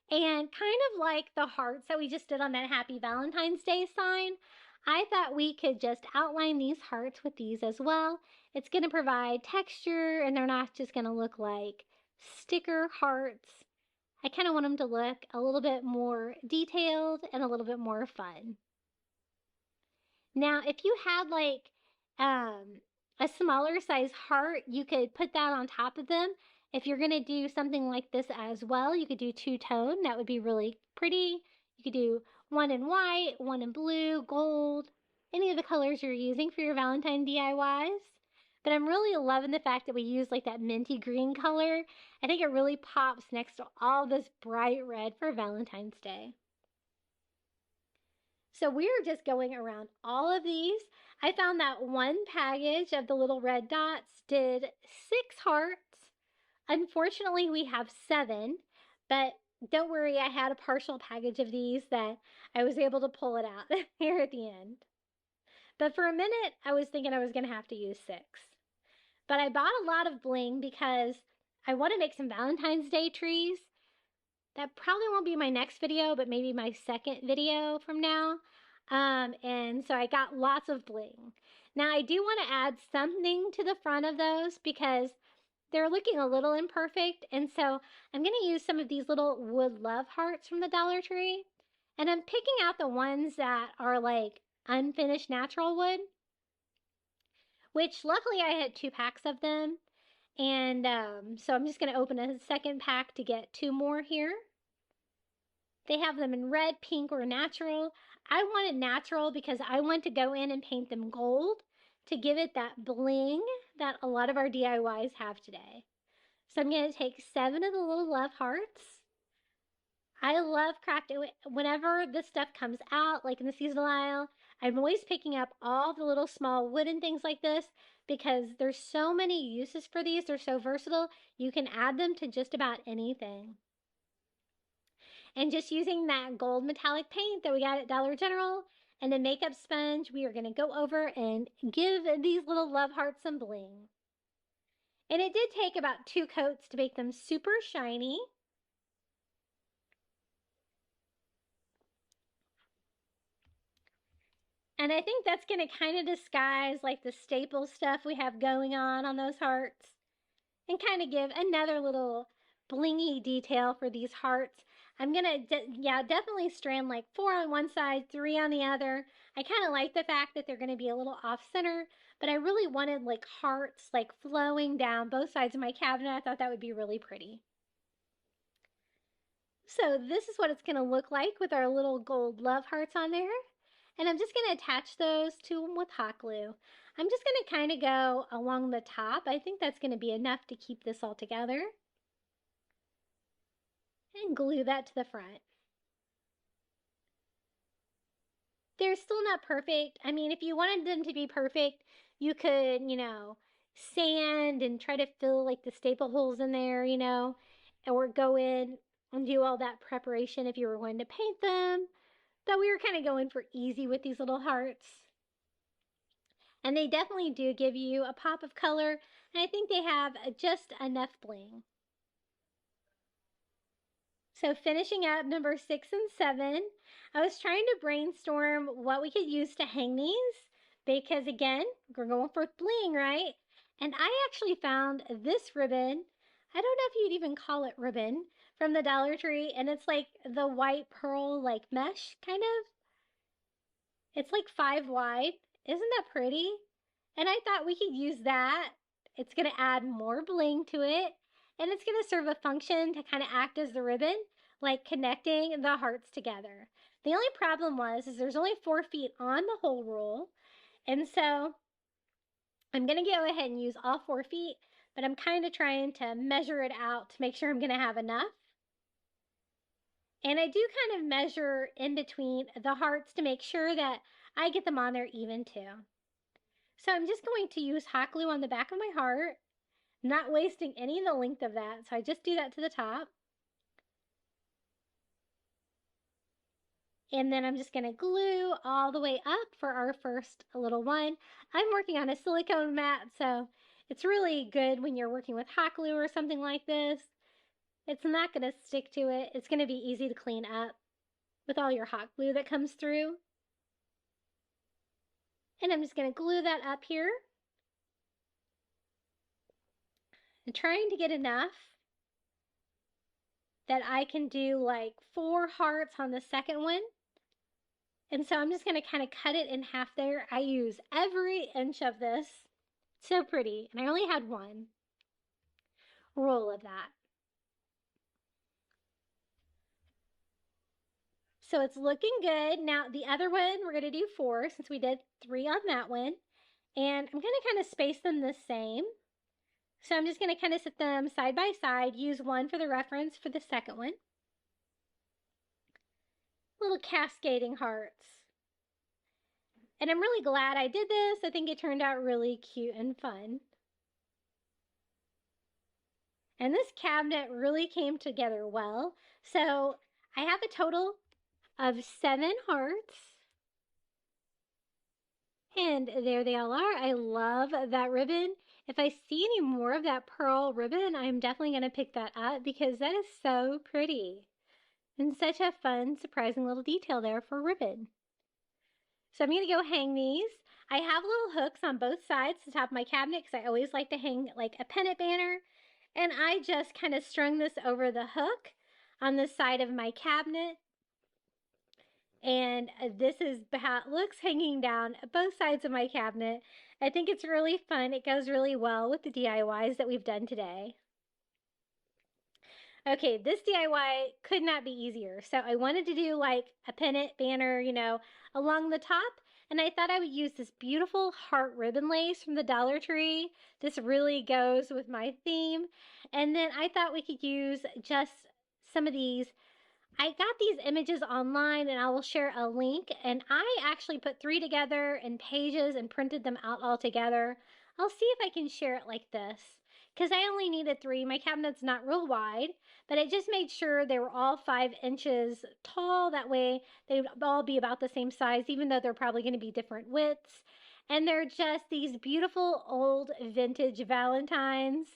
B: And kind of like the hearts that we just did on that Happy Valentine's Day sign, I thought we could just outline these hearts with these as well. It's going to provide texture, and they're not just going to look like sticker hearts. I kind of want them to look a little bit more detailed and a little bit more fun. Now, if you had a smaller size heart, you could put that on top of them. If you're going to do something like this as well, you could do two-tone. That would be really pretty. You could do one in white, one in blue, gold, any of the colors you're using for your Valentine DIYs. But I'm really loving the fact that we use that minty green color. I think it really pops next to all this bright red for Valentine's Day. So we're just going around all of these. I found that one package of the little red dots did 6 hearts. Unfortunately, we have 7, but don't worry, I had a partial package of these that I was able to pull it out here at the end. But for a minute, I was thinking I was going to have to use 6. But I bought a lot of bling because I want to make some Valentine's Day trees. That probably won't be my next video, but maybe my second video from now. And so I got lots of bling. Now I do want to add something to the front of those because they're looking a little imperfect. And so I'm going to use some of these little wood love hearts from the Dollar Tree. And I'm picking out the ones that are like unfinished natural wood, which luckily I had 2 packs of them. And so I'm just going to open a second pack to get 2 more here. They have them in red, pink, or natural. I wanted natural because I want to go in and paint them gold to give it that bling that a lot of our DIYs have today. So I'm going to take 7 of the little love hearts. I love crafting. Whenever this stuff comes out, like in the seasonal aisle, I'm always picking up all the little small wooden things like this because there's so many uses for these. They're so versatile. You can add them to just about anything. And just using that gold metallic paint that we got at Dollar General and a makeup sponge, we are going to go over and give these little love hearts some bling. And it did take about 2 coats to make them super shiny. And I think that's going to kind of disguise like the staple stuff we have going on those hearts and kind of give another little blingy detail for these hearts. I'm going to, definitely strand like 4 on one side, 3 on the other. I kind of like the fact that they're going to be a little off center, but I really wanted like hearts like flowing down both sides of my cabinet. I thought that would be really pretty. So this is what it's going to look like with our little gold love hearts on there. And I'm just going to attach those to them with hot glue. I'm just going to kind of go along the top. I think that's going to be enough to keep this all together. And glue that to the front. They're still not perfect. I mean, if you wanted them to be perfect, you could, sand and try to fill like the staple holes in there, or go in and do all that preparation if you were going to paint them. But we were kind of going for easy with these little hearts. And they definitely do give you a pop of color, and I think they have just enough bling. So finishing up number 6 and 7, I was trying to brainstorm what we could use to hang these because, again, we're going for bling, right? And I actually found this ribbon. I don't know if you'd even call it ribbon, from the Dollar Tree, and it's like the white pearl like mesh kind of. It's like 5 wide. Isn't that pretty? And I thought we could use that. It's going to add more bling to it. And it's going to serve a function to kind of act as the ribbon, like connecting the hearts together. The only problem is there's only 4 feet on the whole roll. And so I'm going to go ahead and use all 4 feet, but I'm kind of trying to measure it out to make sure I'm going to have enough. And I do kind of measure in between the hearts to make sure that I get them on there even too. So I'm just going to use hot glue on the back of my heart, not wasting any of the length of that. So I just do that to the top. And then I'm just going to glue all the way up for our first little one. I'm working on a silicone mat, so it's really good when you're working with hot glue or something like this. It's not going to stick to it. It's going to be easy to clean up with all your hot glue that comes through. And I'm just going to glue that up here. And trying to get enough that I can do like 4 hearts on the second one. And so I'm just going to kind of cut it in half there. I use every inch of this. It's so pretty. And I only had 1 roll of that. So it's looking good. Now the other one, we're going to do 4 since we did 3 on that one. And I'm going to kind of space them the same. So I'm just going to kind of set them side by side, use 1 for the reference for the second one. Little cascading hearts. And I'm really glad I did this. I think it turned out really cute and fun. And this cabinet really came together well. So I have a total of 7 hearts. And there they all are. I love that ribbon. If I see any more of that pearl ribbon, I'm definitely going to pick that up because that is so pretty. And such a fun, surprising little detail there for ribbon. So I'm going to go hang these. I have little hooks on both sides to the top of my cabinet because I always like to hang like a Pennant banner. And I just kind of strung this over the hook on the side of my cabinet. And this is how it looks hanging down both sides of my cabinet. I think it's really fun. It goes really well with the DIYs that we've done today. Okay, this DIY could not be easier. So I wanted to do like a pennant banner, you know, along the top. And I thought I would use this beautiful heart ribbon lace from the Dollar Tree. This really goes with my theme. And then I thought we could use just some of these. I got these images online and I will share a link, and I actually put 3 together in pages and printed them out all together. I'll see if I can share it like this because I only needed 3. My cabinet's not real wide, but I just made sure they were all 5 inches tall. That way they'd all be about the same size, even though they're probably going to be different widths. And they're just these beautiful old vintage Valentines.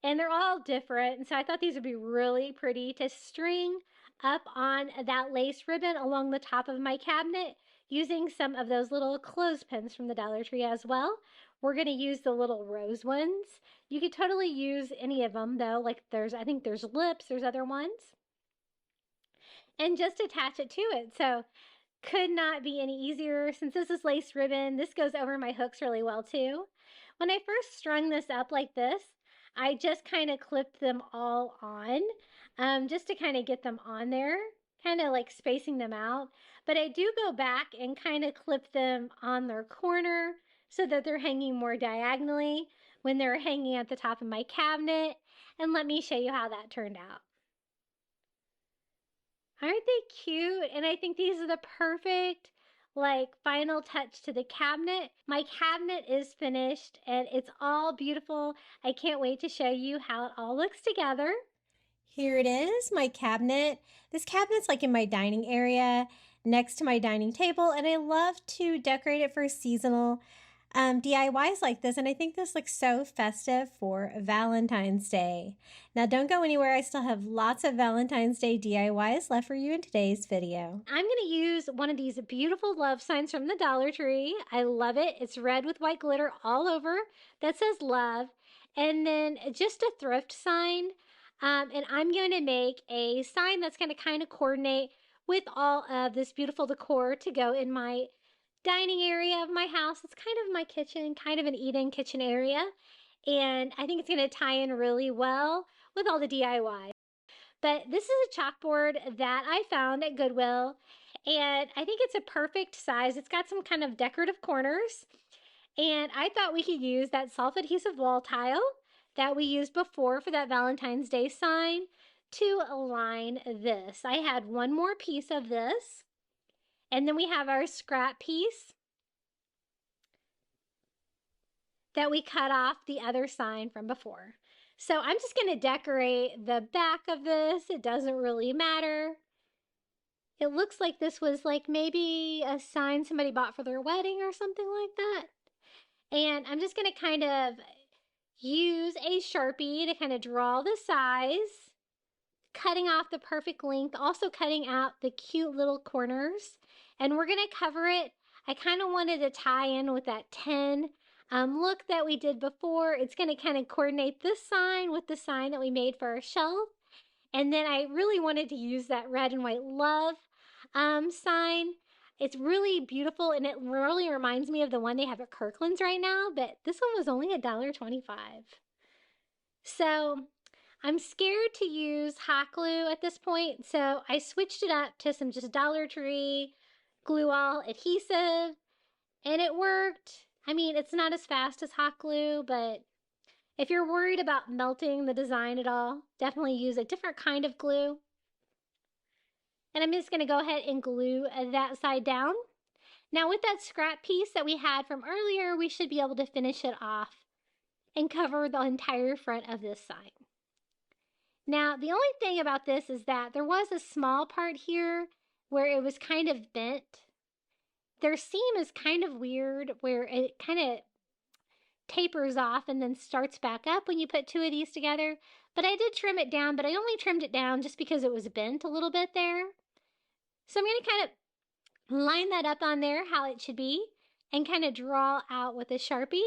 B: And they're all different. And so I thought these would be really pretty to string up on that lace ribbon along the top of my cabinet using some of those little clothespins from the Dollar Tree as well. We're going to use the little rose ones. You could totally use any of them though. Like I think there's lips, there's other ones. And just attach it to it. So could not be any easier. Since this is lace ribbon, this goes over my hooks really well too. When I first strung this up like this, I just kind of clipped them all on just to kind of get them on there, kind of like spacing them out. But I do go back and kind of clip them on their corner so that they're hanging more diagonally when they're hanging at the top of my cabinet. And let me show you how that turned out. Aren't they cute? And I think these are the perfect like final touch to the cabinet. My cabinet is finished and it's all beautiful. I can't wait to show you how it all looks together.
C: Here it is, my cabinet. This cabinet's like in my dining area next to my dining table, and I love to decorate it for seasonal DIYs like this, and I think this looks so festive for Valentine's Day. Now don't go anywhere, I still have lots of Valentine's Day DIYs left for you in today's video.
B: I'm going to use one of these beautiful love signs from the Dollar Tree. I love it. It's red with white glitter all over that says love, and then just a thrift sign. And I'm going to make a sign that's going to kind of coordinate with all of this beautiful decor to go in my dining area of my house. It's kind of my kitchen, kind of an eat-in kitchen area. And I think it's going to tie in really well with all the DIY. But this is a chalkboard that I found at Goodwill. And I think it's a perfect size. It's got some kind of decorative corners. And I thought we could use that self-adhesive wall tile that we used before for that Valentine's Day sign to align this. I had one more piece of this. And then we have our scrap piece that we cut off the other sign from before. So I'm just going to decorate the back of this. It doesn't really matter. It looks like this was like maybe a sign somebody bought for their wedding or something like that. And I'm just going to kind of use a Sharpie to kind of draw the size, cutting off the perfect length, also cutting out the cute little corners. And we're going to cover it. I kind of wanted to tie in with that 10 look that we did before. It's going to kind of coordinate this sign with the sign that we made for our shelf. And then I really wanted to use that red and white love sign. It's really beautiful, and it really reminds me of the one they have at Kirkland's right now, but this one was only $1.25. So I'm scared to use hot glue at this point, so I switched it up to some just Dollar Tree glue all adhesive, and it worked. I mean, it's not as fast as hot glue, but if you're worried about melting the design at all, definitely use a different kind of glue. And I'm just going to go ahead and glue that side down. Now with that scrap piece that we had from earlier, we should be able to finish it off and cover the entire front of this sign. Now, the only thing about this is that there was a small part here where it was kind of bent. Their seam is kind of weird where it kind of tapers off and then starts back up when you put two of these together. But I did trim it down, but I only trimmed it down just because it was bent a little bit there. So I'm going to kind of line that up on there how it should be and kind of draw out with a Sharpie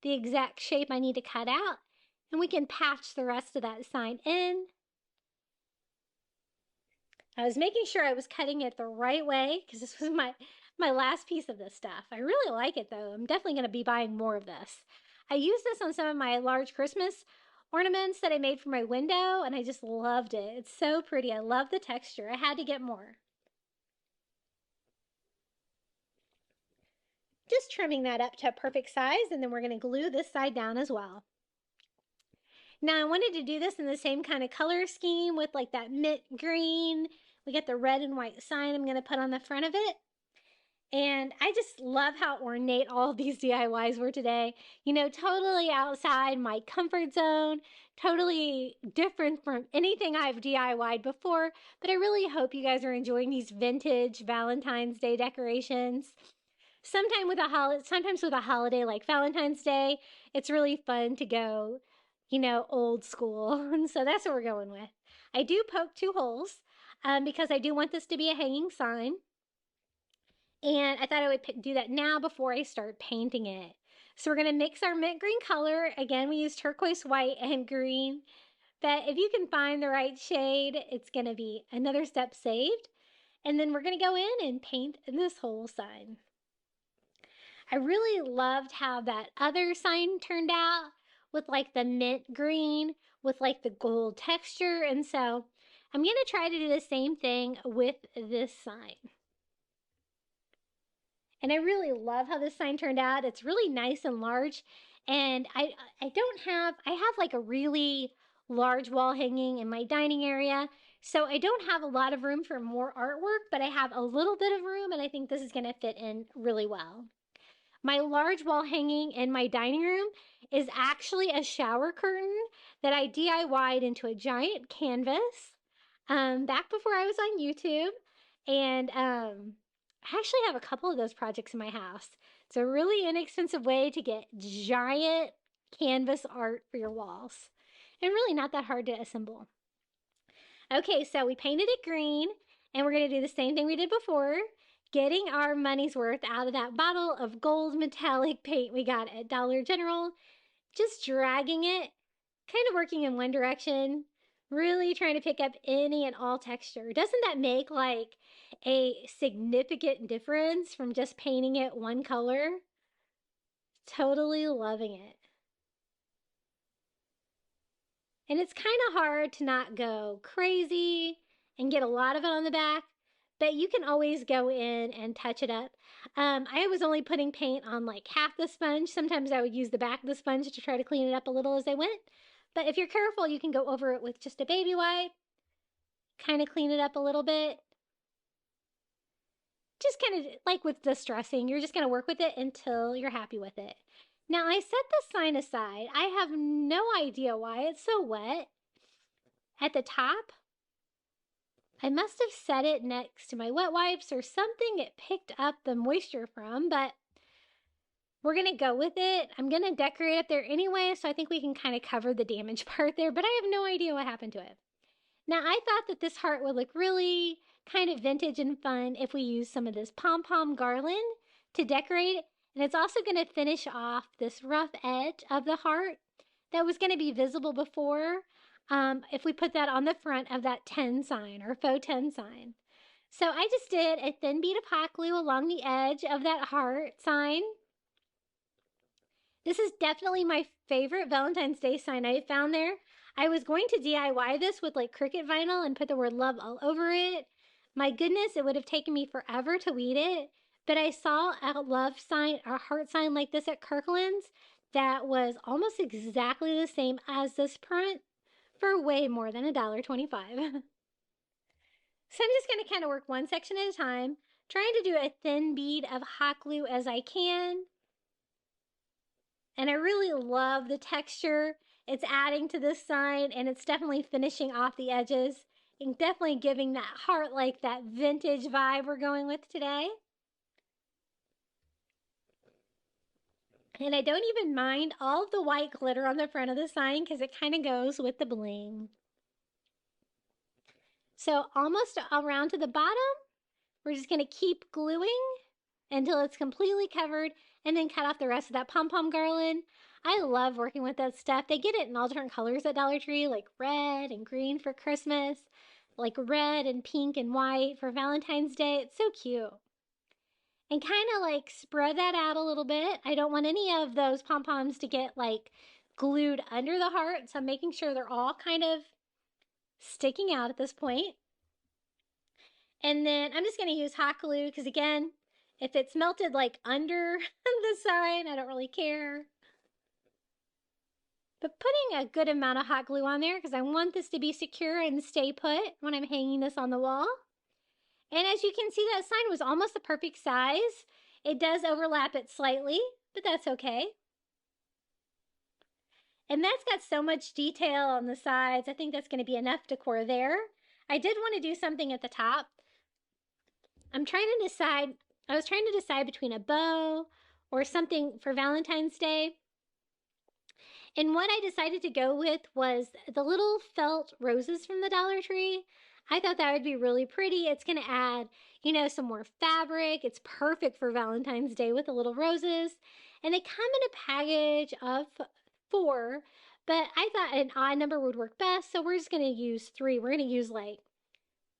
B: the exact shape I need to cut out. And we can patch the rest of that sign in. I was making sure I was cutting it the right way because this was my last piece of this stuff. I really like it though. I'm definitely going to be buying more of this. I used this on some of my large Christmas ornaments that I made for my window and I just loved it. It's so pretty. I love the texture. I had to get more. Just trimming that up to a perfect size, and then we're going to glue this side down as well. Now I wanted to do this in the same kind of color scheme with like that mint green. We got the red and white sign I'm going to put on the front of it. And I just love how ornate all of these DIYs were today. You know, totally outside my comfort zone, totally different from anything I've DIY'd before. But I really hope you guys are enjoying these vintage Valentine's Day decorations. Sometimes with a holiday like Valentine's Day, it's really fun to go, you know, old school. And so that's what we're going with. I do poke 2 holes because I do want this to be a hanging sign. And I thought I would do that now before I start painting it. So we're going to mix our mint green color. Again, we use turquoise, white, and green. But if you can find the right shade, it's going to be another step saved. And then we're going to go in and paint this whole sign. I really loved how that other sign turned out with like the mint green with like the gold texture. And so I'm going to try to do the same thing with this sign. And I really love how this sign turned out. It's really nice and large. And I have like a really large wall hanging in my dining area. So I don't have a lot of room for more artwork, but I have a little bit of room and I think this is going to fit in really well. My large wall hanging in my dining room is actually a shower curtain that I DIY'd into a giant canvas back before I was on YouTube. And I actually have a couple of those projects in my house. It's a really inexpensive way to get giant canvas art for your walls. And really not that hard to assemble. Okay, so we painted it green, and we're going to do the same thing we did before. Getting our money's worth out of that bottle of gold metallic paint we got at Dollar General. Just dragging it, kind of working in one direction, really trying to pick up any and all texture. Doesn't that make like a significant difference from just painting it one color? Totally loving it. And it's kind of hard to not go crazy and get a lot of it on the back, but you can always go in and touch it up. I was only putting paint on like half the sponge. Sometimes I would use the back of the sponge to try to clean it up a little as I went. But if you're careful, you can go over it with just a baby wipe, kind of clean it up a little bit. Just kind of like with distressing, you're just going to work with it until you're happy with it. Now I set the sign aside. I have no idea why it's so wet at the top. I must have set it next to my wet wipes or something it picked up the moisture from, but we're going to go with it. I'm going to decorate up there anyway, so I think we can kind of cover the damaged part there, but I have no idea what happened to it. Now, I thought that this heart would look really kind of vintage and fun if we use some of this pom-pom garland to decorate it, and it's also going to finish off this rough edge of the heart that was going to be visible before. If we put that on the front of that 10 sign or faux 10 sign. So I just did a thin bead of hot glue along the edge of that heart sign. This is definitely my favorite Valentine's Day sign I found there. I was going to DIY this with like Cricut vinyl and put the word love all over it. My goodness, it would have taken me forever to weed it. But I saw a love sign or heart sign like this at Kirkland's that was almost exactly the same as this print, for way more than $1.25. So I'm just going to kind of work one section at a time, trying to do a thin bead of hot glue as I can. And I really love the texture. It's adding to this sign, and it's definitely finishing off the edges and definitely giving that heart, like that vintage vibe we're going with today. And I don't even mind all of the white glitter on the front of the sign because it kind of goes with the bling. So almost around to the bottom, we're just going to keep gluing until it's completely covered and then cut off the rest of that pom-pom garland. I love working with that stuff. They get it in all different colors at Dollar Tree, like red and green for Christmas, like red and pink and white for Valentine's Day. It's so cute. And kind of like spread that out a little bit. I don't want any of those pom-poms to get like glued under the heart, so I'm making sure they're all kind of sticking out at this point. And then I'm just going to use hot glue because, again, if it's melted like under the sign, I don't really care. But putting a good amount of hot glue on there because I want this to be secure and stay put when I'm hanging this on the wall. And as you can see, that sign was almost the perfect size. It does overlap it slightly, but that's okay. And that's got so much detail on the sides. I think that's going to be enough decor there. I did want to do something at the top. I was trying to decide between a bow or something for Valentine's Day. And what I decided to go with was the little felt roses from the Dollar Tree. I thought that would be really pretty. It's going to add, you know, some more fabric. It's perfect for Valentine's Day with the little roses. And they come in a package of 4, but I thought an odd number would work best. So we're just going to use 3. We're going to use like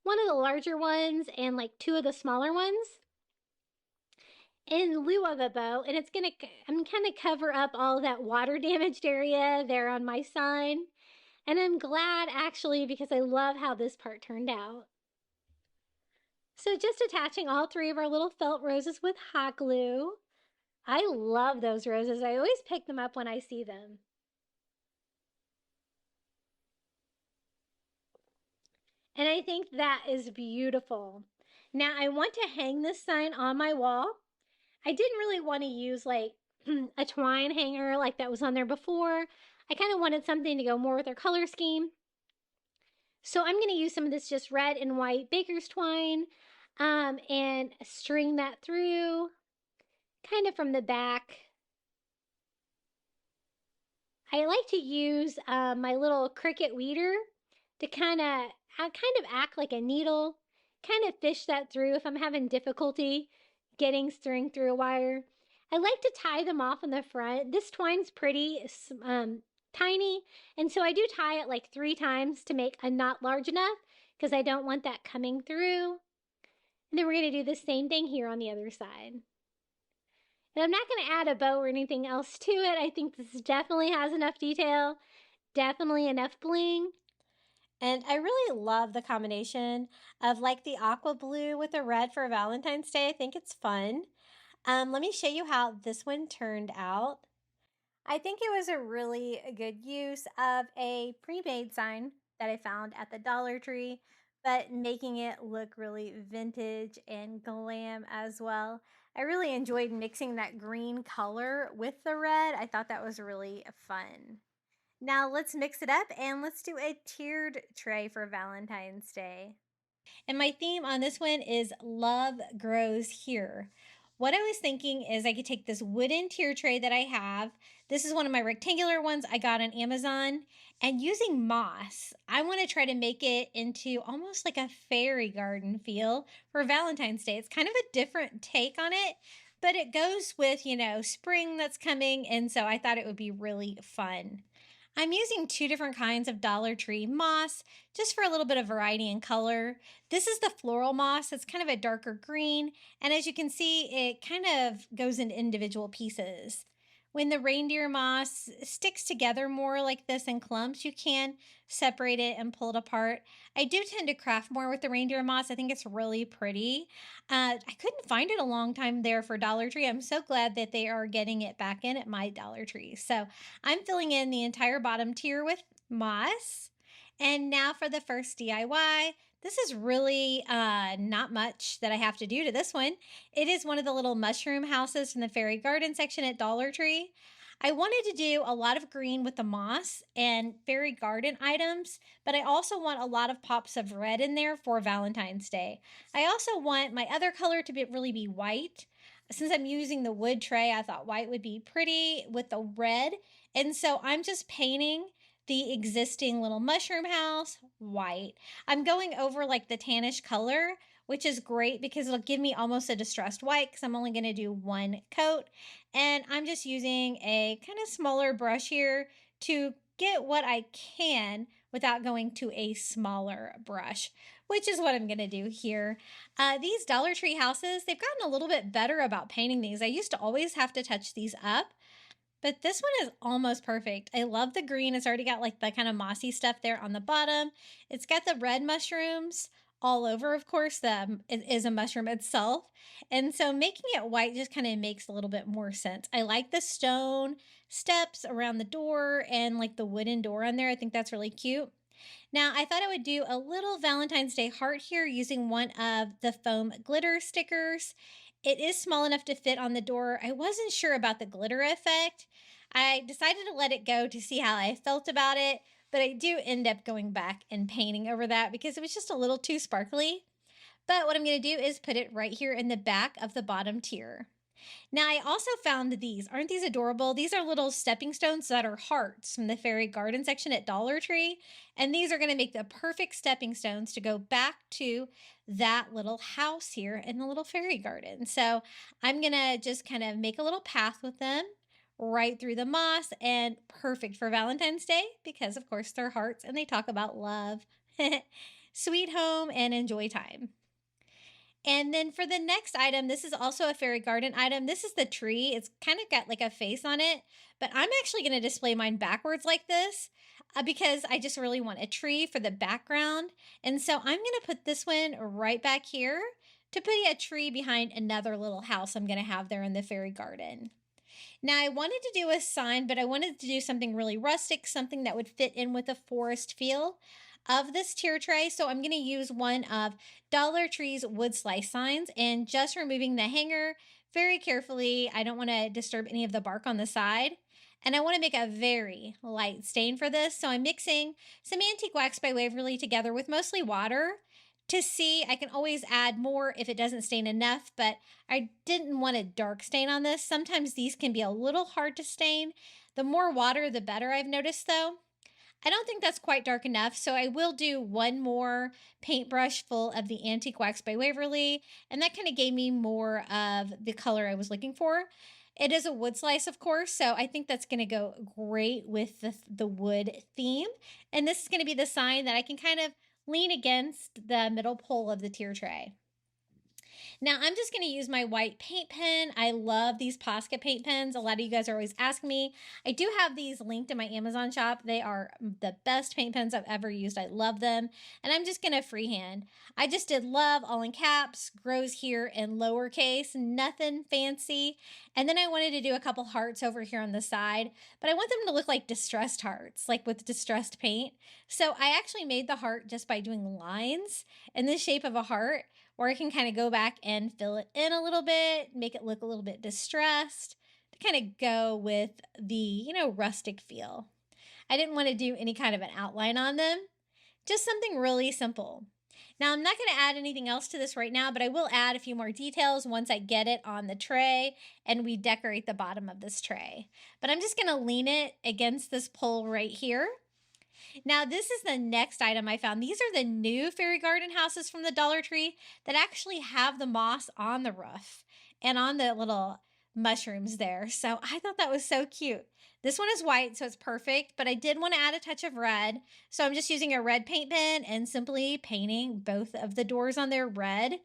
B: one of the larger ones and like 2 of the smaller ones in lieu of a bow. And it's going to, I'm kind of cover up all that water damaged area there on my sign. And I'm glad actually because I love how this part turned out. So just attaching all 3 of our little felt roses with hot glue. I love those roses. I always pick them up when I see them. And I think that is beautiful. Now I want to hang this sign on my wall. I didn't really want to use like a twine hanger like that was on there before. I kind of wanted something to go more with our color scheme. So I'm going to use some of this just red and white baker's twine and string that through kind of from the back. I like to use my little Cricut weeder to kind of act like a needle, kind of fish that through if I'm having difficulty getting string through a wire. I like to tie them off in the front. This twine's pretty tiny, and so I do tie it like 3 times to make a knot large enough because I don't want that coming through. And then we're going to do the same thing here on the other side. And I'm not going to add a bow or anything else to it. I think this definitely has enough detail, definitely enough bling.
C: And I really love the combination of like the aqua blue with the red for Valentine's Day. I think it's fun. Let me show you how this one turned out. I think it was a really good use of a pre-made sign that I found at the Dollar Tree, but making it look really vintage and glam as well. I really enjoyed mixing that green color with the red. I thought that was really fun. Now let's mix it up and let's do a tiered tray for Valentine's Day. And my theme on this one is Love Grows Here. What I was thinking is I could take this wooden tier tray that I have. This is one of my rectangular ones I got on Amazon. And using moss, I want to try to make it into almost like a fairy garden feel for Valentine's Day. It's kind of a different take on it, but it goes with, you know, spring that's coming. And so I thought it would be really fun. I'm using 2 different kinds of Dollar Tree moss just for a little bit of variety in color. This is the floral moss. It's kind of a darker green. And as you can see, it kind of goes into individual pieces. When the reindeer moss sticks together more like this in clumps, you can separate it and pull it apart. I do tend to craft more with the reindeer moss. I think it's really pretty. I couldn't find it a long time there for Dollar Tree. I'm so glad that they are getting it back in at my Dollar Tree. So I'm filling in the entire bottom tier with moss. And now for the first DIY. This is really not much that I have to do to this one. It is one of the little mushroom houses from the fairy garden section at Dollar Tree. I wanted to do a lot of green with the moss and fairy garden items, but I also want a lot of pops of red in there for Valentine's Day. I also want my other color to really be white. Since I'm using the wood tray, I thought white would be pretty with the red. And so I'm just painting the existing little mushroom house white. I'm going over like the tannish color, which is great because it'll give me almost a distressed white because I'm only going to do one coat. And I'm just using a kind of smaller brush here to get what I can without going to a smaller brush, which is what I'm going to do here. These Dollar Tree houses, they've gotten a little bit better about painting these. I used to always have to touch these up, but this one is almost perfect. I love the green. It's already got like the kind of mossy stuff there on the bottom. It's got the red mushrooms all over, of course. It is a mushroom itself. And so making it white just kind of makes a little bit more sense. I like the stone steps around the door and like the wooden door on there. I think that's really cute. Now, I thought I would do a little Valentine's Day heart here using one of the foam glitter stickers. It is small enough to fit on the door. I wasn't sure about the glitter effect. I decided to let it go to see how I felt about it, but I do end up going back and painting over that because it was just a little too sparkly. But what I'm going to do is put it right here in the back of the bottom tier. Now, I also found these. Aren't these adorable? These are little stepping stones that are hearts from the fairy garden section at Dollar Tree. And these are going to make the perfect stepping stones to go back to that little house here in the little fairy garden. So I'm going to just kind of make a little path with them right through the moss, and perfect for Valentine's Day because, of course, they're hearts and they talk about love, sweet home, and enjoy time. And then for the next item, this is also a fairy garden item. This is the tree. It's kind of got like a face on it, but I'm actually going to display mine backwards like this because I just really want a tree for the background. And so I'm going to put this one right back here to put a tree behind another little house I'm going to have there in the fairy garden. Now, I wanted to do a sign, but I wanted to do something really rustic, something that would fit in with a forest feel of this tier tray. So I'm going to use one of Dollar Tree's wood slice signs and just removing the hanger very carefully. I don't want to disturb any of the bark on the side. And I want to make a very light stain for this. So I'm mixing some Antique Wax by Waverly together with mostly water to see. I can always add more if it doesn't stain enough, but I didn't want a dark stain on this. Sometimes these can be a little hard to stain. The more water, the better, I've noticed though. I don't think that's quite dark enough, so I will do one more paintbrush full of the Antique Wax by Waverly, and that kind of gave me more of the color I was looking for. It is a wood slice, of course, so I think that's going to go great with the wood theme. And this is going to be the sign that I can kind of lean against the middle pole of the tier tray. Now I'm just going to use my white paint pen. I love these Posca paint pens. A lot of you guys are always asking me. I do have these linked in my Amazon shop. They are the best paint pens I've ever used. I love them. And I'm just going to freehand. I just did love all in caps, grows here in lowercase, nothing fancy. And then I wanted to do a couple hearts over here on the side, but I want them to look like distressed hearts, like with distressed paint. So I actually made the heart just by doing lines in the shape of a heart, or I can kind of go back and fill it in a little bit, make it look a little bit distressed to kind of go with the, rustic feel. I didn't want to do any kind of an outline on them, just something really simple. Now, I'm not going to add anything else to this right now, but I will add a few more details once I get it on the tray and we decorate the bottom of this tray. But I'm just going to lean it against this pole right here. Now, this is the next item I found. These are the new fairy garden houses from the Dollar Tree that actually have the moss on the roof and on the little mushrooms there. So I thought that was so cute. This one is white, so it's perfect, but I did want to add a touch of red. So I'm just using a red paint pen and simply painting both of the doors on there red.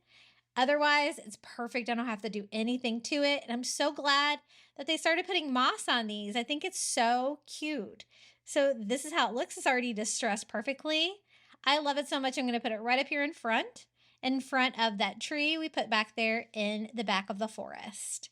C: Otherwise, it's perfect. I don't have to do anything to it. And I'm so glad that they started putting moss on these. I think it's so cute. So this is how it looks. It's already distressed perfectly. I love it so much. I'm going to put it right up here in front of that tree we put back there in the back of the forest.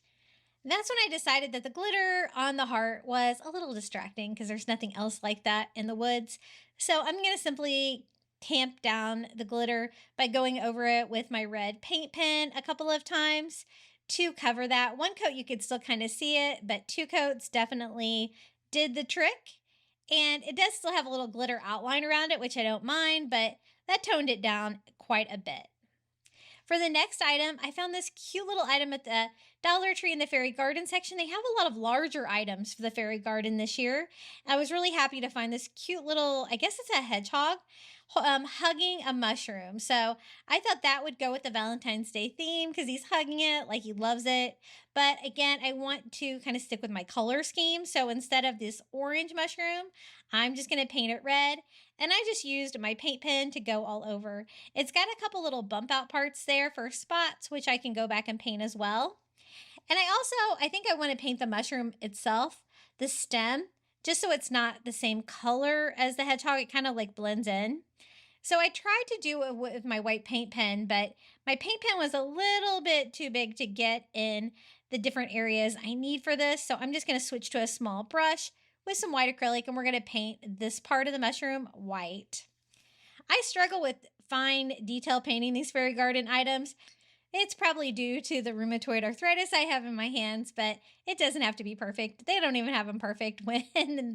C: That's when I decided that the glitter on the heart was a little distracting because there's nothing else like that in the woods. So I'm going to simply tamp down the glitter by going over it with my red paint pen a couple of times to cover that. One coat you could still kind of see it, but 2 coats definitely did the trick. And it does still have a little glitter outline around it, which I don't mind, but that toned it down quite a bit. For the next item, I found this cute little item at the Dollar Tree in the fairy garden section. They have a lot of larger items for the fairy garden this year. I was really happy to find this cute little, I guess it's a hedgehog, hugging a mushroom. So I thought that would go with the Valentine's Day theme because he's hugging it like he loves it. But again, I want to kind of stick with my color scheme. So instead of this orange mushroom, I'm just going to paint it red. And I just used my paint pen to go all over. It's got a couple little bump out parts there for spots, which I can go back and paint as well. And I think I want to paint the mushroom itself, the stem, just so it's not the same color as the hedgehog. It kind of like blends in. So I tried to do it with my white paint pen, but my paint pen was a little bit too big to get in the different areas I need for this. So I'm just going to switch to a small brush with some white acrylic, and we're going to paint this part of the mushroom white. I struggle with fine detail painting these fairy garden items. It's probably due to the rheumatoid arthritis I have in my hands, but it doesn't have to be perfect. They don't even have them perfect when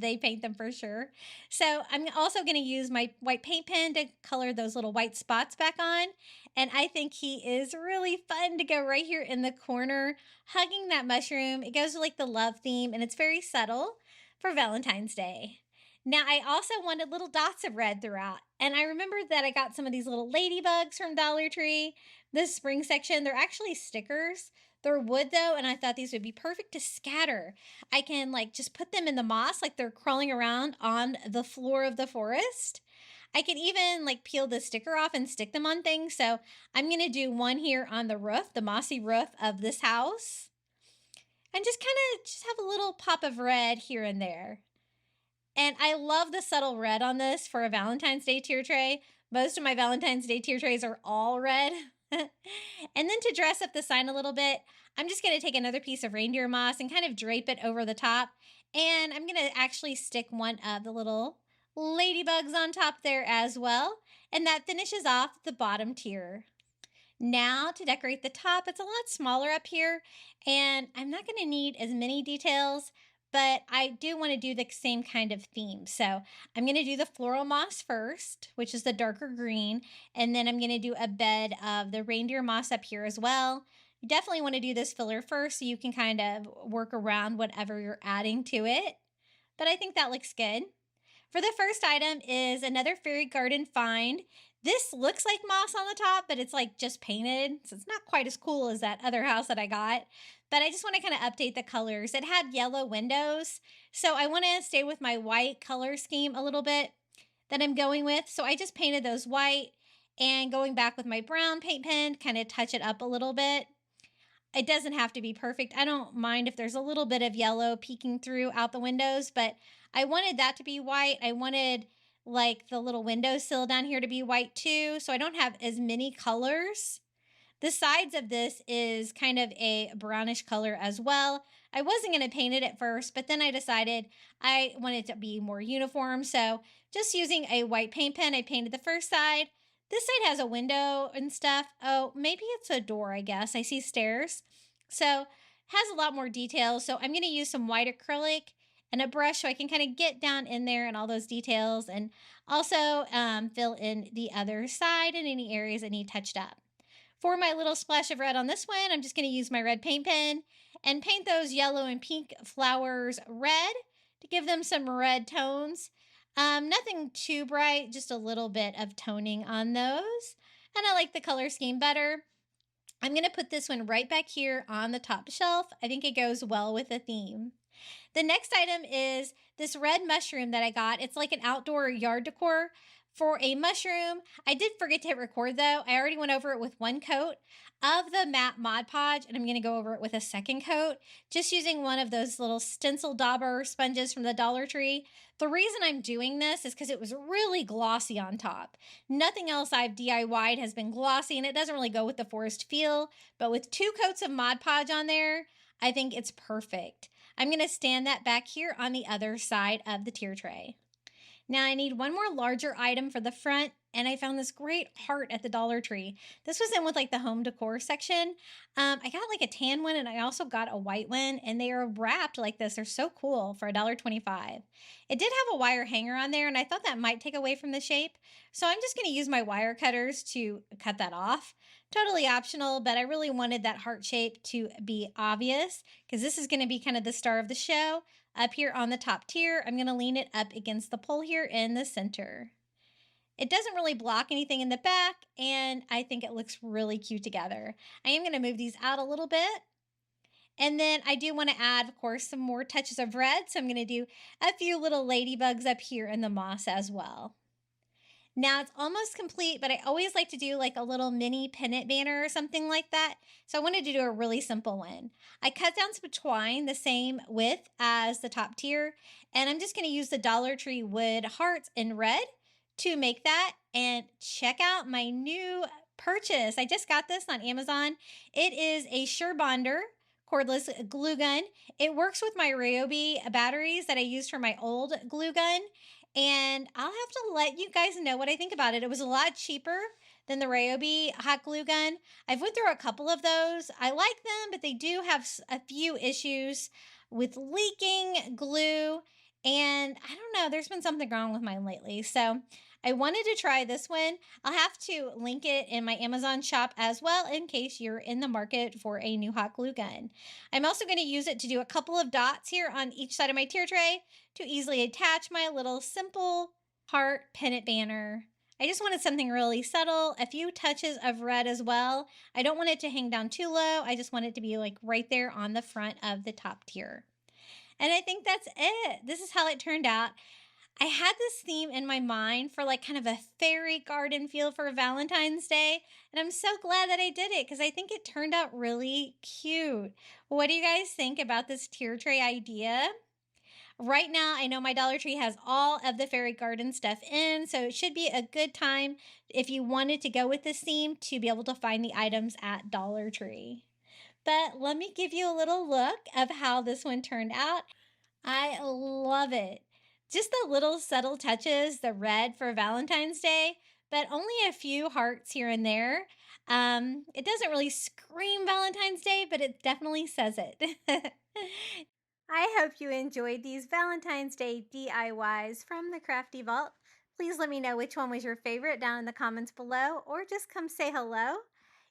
C: they paint them for sure. So I'm also going to use my white paint pen to color those little white spots back on. And I think he is really fun to go right here in the corner, hugging that mushroom. It goes with like the love theme, and it's very subtle for Valentine's Day. Now, I also wanted little dots of red throughout, and I remembered that I got some of these little ladybugs from Dollar Tree, this spring section. They're actually stickers. They're wood though, and I thought these would be perfect to scatter. I can like just put them in the moss like they're crawling around on the floor of the forest. I can even like peel the sticker off and stick them on things. So I'm going to do one here on the roof, the mossy roof of this house. And just kind of just have a little pop of red here and there. And I love the subtle red on this for a Valentine's Day tier tray. Most of my Valentine's Day tier trays are all red. And then to dress up the sign a little bit, I'm just going to take another piece of reindeer moss and kind of drape it over the top. And I'm going to actually stick one of the little ladybugs on top there as well. And that finishes off the bottom tier. Now to decorate the top, it's a lot smaller up here, and I'm not going to need as many details, but I do want to do the same kind of theme. So I'm going to do the floral moss first, which is the darker green, and then I'm going to do a bed of the reindeer moss up here as well. You definitely want to do this filler first so you can kind of work around whatever you're adding to it, but I think that looks good. For the first item is another fairy garden find. This looks like moss on the top, but it's like just painted. So it's not quite as cool as that other house that I got. But I just want to kind of update the colors. It had yellow windows. So I want to stay with my white color scheme a little bit that I'm going with. So I just painted those white and going back with my brown paint pen, kind of touch it up a little bit. It doesn't have to be perfect. I don't mind if there's a little bit of yellow peeking through out the windows, but I wanted that to be white. I wanted like the little windowsill down here to be white too, so I don't have as many colors. The sides of this is kind of a brownish color as well. I wasn't going to paint it at first, but then I decided I wanted it to be more uniform, so just using a white paint pen, I painted the first side. This side has a window and stuff. Oh, maybe it's a door, I guess. I see stairs. So has a lot more details. So I'm going to use some white acrylic and a brush so I can kind of get down in there and all those details, and also fill in the other side and any areas that need touched up. For my little splash of red on this one, I'm just going to use my red paint pen and paint those yellow and pink flowers red to give them some red tones. Nothing too bright, just a little bit of toning on those. And I like the color scheme better. I'm going to put this one right back here on the top shelf. I think it goes well with the theme. The next item is this red mushroom that I got. It's like an outdoor yard decor for a mushroom. I did forget to hit record though. I already went over it with one coat of the matte Mod Podge, and I'm going to go over it with a second coat, just using one of those little stencil dauber sponges from the Dollar Tree. The reason I'm doing this is because it was really glossy on top. Nothing else I've DIY'd has been glossy, and it doesn't really go with the forest feel, but with 2 coats of Mod Podge on there, I think it's perfect. I'm going to stand that back here on the other side of the tier tray. Now I need one more larger item for the front, and I found this great heart at the Dollar Tree. This was in with like the home decor section. I got like a tan one and I also got a white one, and they are wrapped like this. They're so cool for $1.25. It did have a wire hanger on there, and I thought that might take away from the shape. So I'm just going to use my wire cutters to cut that off. Totally optional, but I really wanted that heart shape to be obvious because this is going to be kind of the star of the show. Up here on the top tier, I'm going to lean it up against the pole here in the center. It doesn't really block anything in the back, and I think it looks really cute together. I am going to move these out a little bit. And then I do want to add, of course, some more touches of red. So I'm going to do a few little ladybugs up here in the moss as well. Now it's almost complete, but I always like to do like a little mini pennant banner or something like that. So I wanted to do a really simple one. I cut down some twine the same width as the top tier, and I'm just going to use the Dollar Tree wood hearts in red to make that. And check out my new purchase. I just got this on Amazon. It is a Surebonder cordless glue gun. It works with my Ryobi batteries that I used for my old glue gun. And I'll have to let you guys know what I think about it. It was a lot cheaper than the Ryobi hot glue gun. I've went through a couple of those. I like them, but they do have a few issues with leaking glue. And I don't know, there's been something wrong with mine lately. So I wanted to try this one. I'll have to link it in my Amazon shop as well in case you're in the market for a new hot glue gun. I'm also going to use it to do a couple of dots here on each side of my tier tray to easily attach my little simple heart pennant banner. I just wanted something really subtle, a few touches of red as well. I don't want it to hang down too low. I just want it to be like right there on the front of the top tier. And I think that's it. This is how it turned out. I had this theme in my mind for like kind of a fairy garden feel for Valentine's Day. And I'm so glad that I did it because I think it turned out really cute. What do you guys think about this tier tray idea? Right now, I know my Dollar Tree has all of the fairy garden stuff in, so it should be a good time if you wanted to go with this theme to be able to find the items at Dollar Tree. But let me give you a little look of how this one turned out. I love it. Just the little subtle touches, the red for Valentine's Day, but only a few hearts here and there. It doesn't really scream Valentine's Day, but it definitely says it. I hope you enjoyed these Valentine's Day DIYs from the Crafty Vault. Please let me know which one was your favorite down in the comments below, or just come say hello.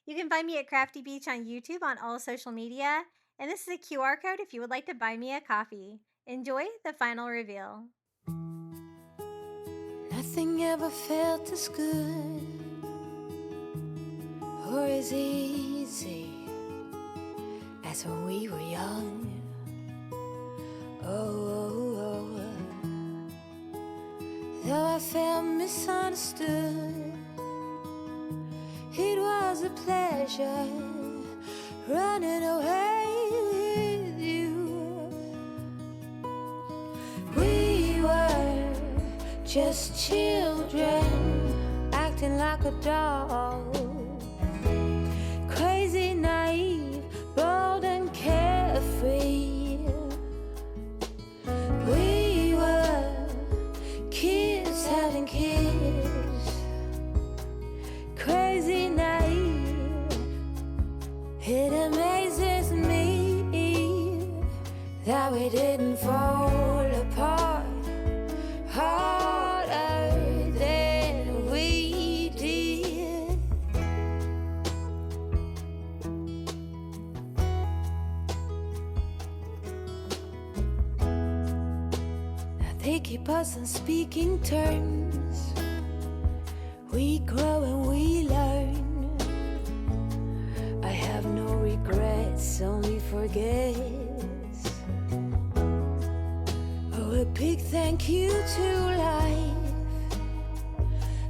C: You can find me at Crafty Beach on YouTube on all social media, and this is a QR code if you would like to buy me a coffee. Enjoy the final reveal.
A: Nothing ever felt as good or as easy as when we were young. Oh, though I felt misunderstood, it was a pleasure running away with you. We were just children acting like adults, crazy, naive, bold and carefree. We were kids having kids, crazy, naive. It amazes me that we didn't fall apart harder than we did. Now they keep us on speaking terms. We grow and we learn. I have no regrets, only forgets. Oh, a big thank you to life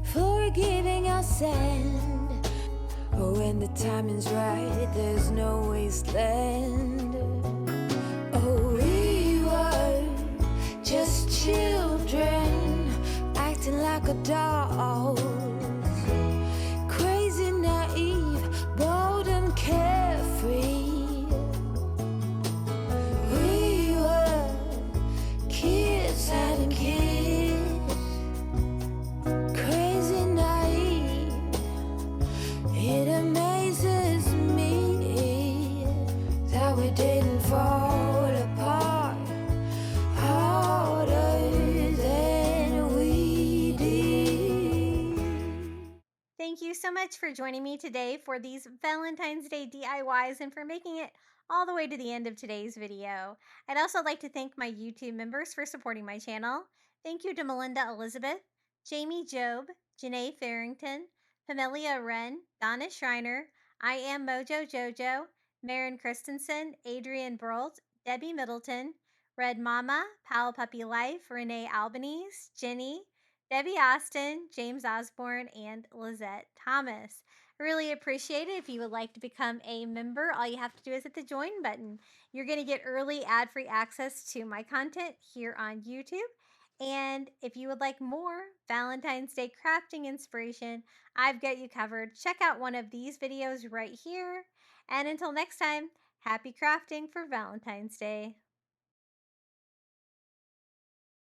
A: for giving us end. Oh, when the timing's right, there's no wasteland. Oh, we were just children acting like adults, crazy, naive, bold and carefree. We were kids having kids,
C: so much for joining me today for these Valentine's Day DIYs and for making it all the way to the end of today's video. I'd also like to thank my YouTube members for supporting my channel. Thank you to Melinda Elizabeth, Jamie Job, Janae Farrington, Pamelia Wren, Donna Schreiner, I Am Mojo Jojo, Marin Christensen, Adrian Brolt, Debbie Middleton, Red Mama, Pal Puppy Life, Renee Albanese, Jenny, Debbie Austin, James Osborne, and Lizette Thomas. I really appreciate it. If you would like to become a member, all you have to do is hit the join button. You're going to get early ad-free access to my content here on YouTube. And if you would like more Valentine's Day crafting inspiration, I've got you covered. Check out one of these videos right here. And until next time, happy crafting for Valentine's Day.